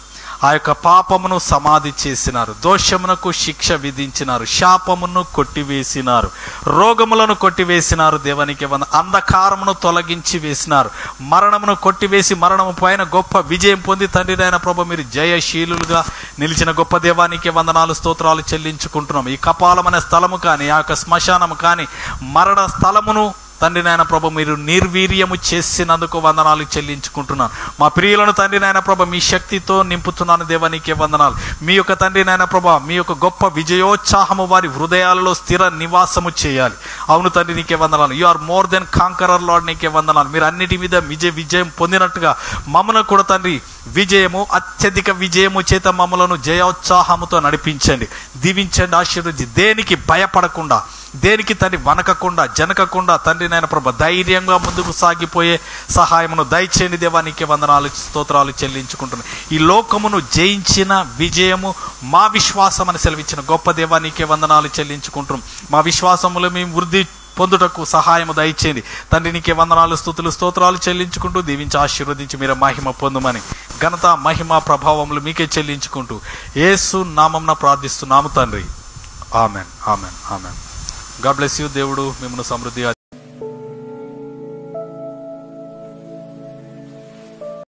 [SPEAKER 1] ఆ యొక్క పాపమును సమాధి చేసినారు, దోషమునకు శిక్ష విధించినారు, శాపమును కొట్టివేసినారు, రోగములను కొట్టివేసినారు. దేవానికి అంధకారమును తొలగించి వేసినారు, మరణమును కొట్టివేసి మరణము పైన గొప్ప విజయం పొంది తండ్రి నాయన ప్రభు మీరు జయశీలులుగా నిలిచిన గొప్ప దేవానికి వందనాలు స్తోత్రాలు చెల్లించుకుంటున్నాం. ఈ కపాలం అనే స్థలము కానీ, ఆ యొక్క శ్మశానము కానీ, మరణ స్థలమును తండ్రి నాయన ప్రభు మీరు నిర్వీర్యము చేసినందుకు వందనాలు చెల్లించుకుంటున్నాను. మా ప్రియులను తండ్రి నాయన ప్రభు మీ శక్తితో నింపుతున్నాను. దేవానికి వందనాలు. మీ యొక్క తండ్రి నాయన ప్రభు మీ యొక్క గొప్ప విజయోత్సాహము వారి హృదయాలలో స్థిర నివాసము చేయాలి. అవును తండ్రి, నీకే వందనాలు. You are more than conqueror Lord, నీకే వందనాలు. మీరు అన్నిటి మీద విజయం పొందినట్టుగా మమ్మల్ని కూడా తండ్రి అత్యధిక విజయము చేత మమ్మలను జయోత్సాహముతో నడిపించండి, దీవించండి, ఆశీర్వదించి దేనికి భయపడకుండా, దేనికి తండ్రి వనకకుండా జనకకుండా తండ్రి నాయన ప్రభు ధైర్యంగా ముందుకు సాగిపోయే సహాయమును దయచేయండి. దేవానికి వందనాలు స్తోత్రాలు చెల్లించుకుంటున్నాను. ఈ లోకమును జయించిన విజయము మా విశ్వాసం అని సెలవిచ్చిన గొప్ప దేవానికి వందనాలు చెల్లించుకుంటున్నాం. మా విశ్వాసములో మేము వృద్ధి పొందుటకు సహాయము దయచేయండి తండ్రి. నీకే వందనాలు స్తుతులు స్తోత్రాలు చెల్లించుకుంటూ దీవించి ఆశీర్వదించి మీరు మహిమ పొందుమని, ఘనత మహిమ ప్రభావములు మీకే చెల్లించుకుంటూ యేసు నామమున ప్రార్థిస్తున్నాము తండ్రి. Amen, amen, amen. God bless you. దేవుడు మిమ్మల్ని సమృద్ధిగా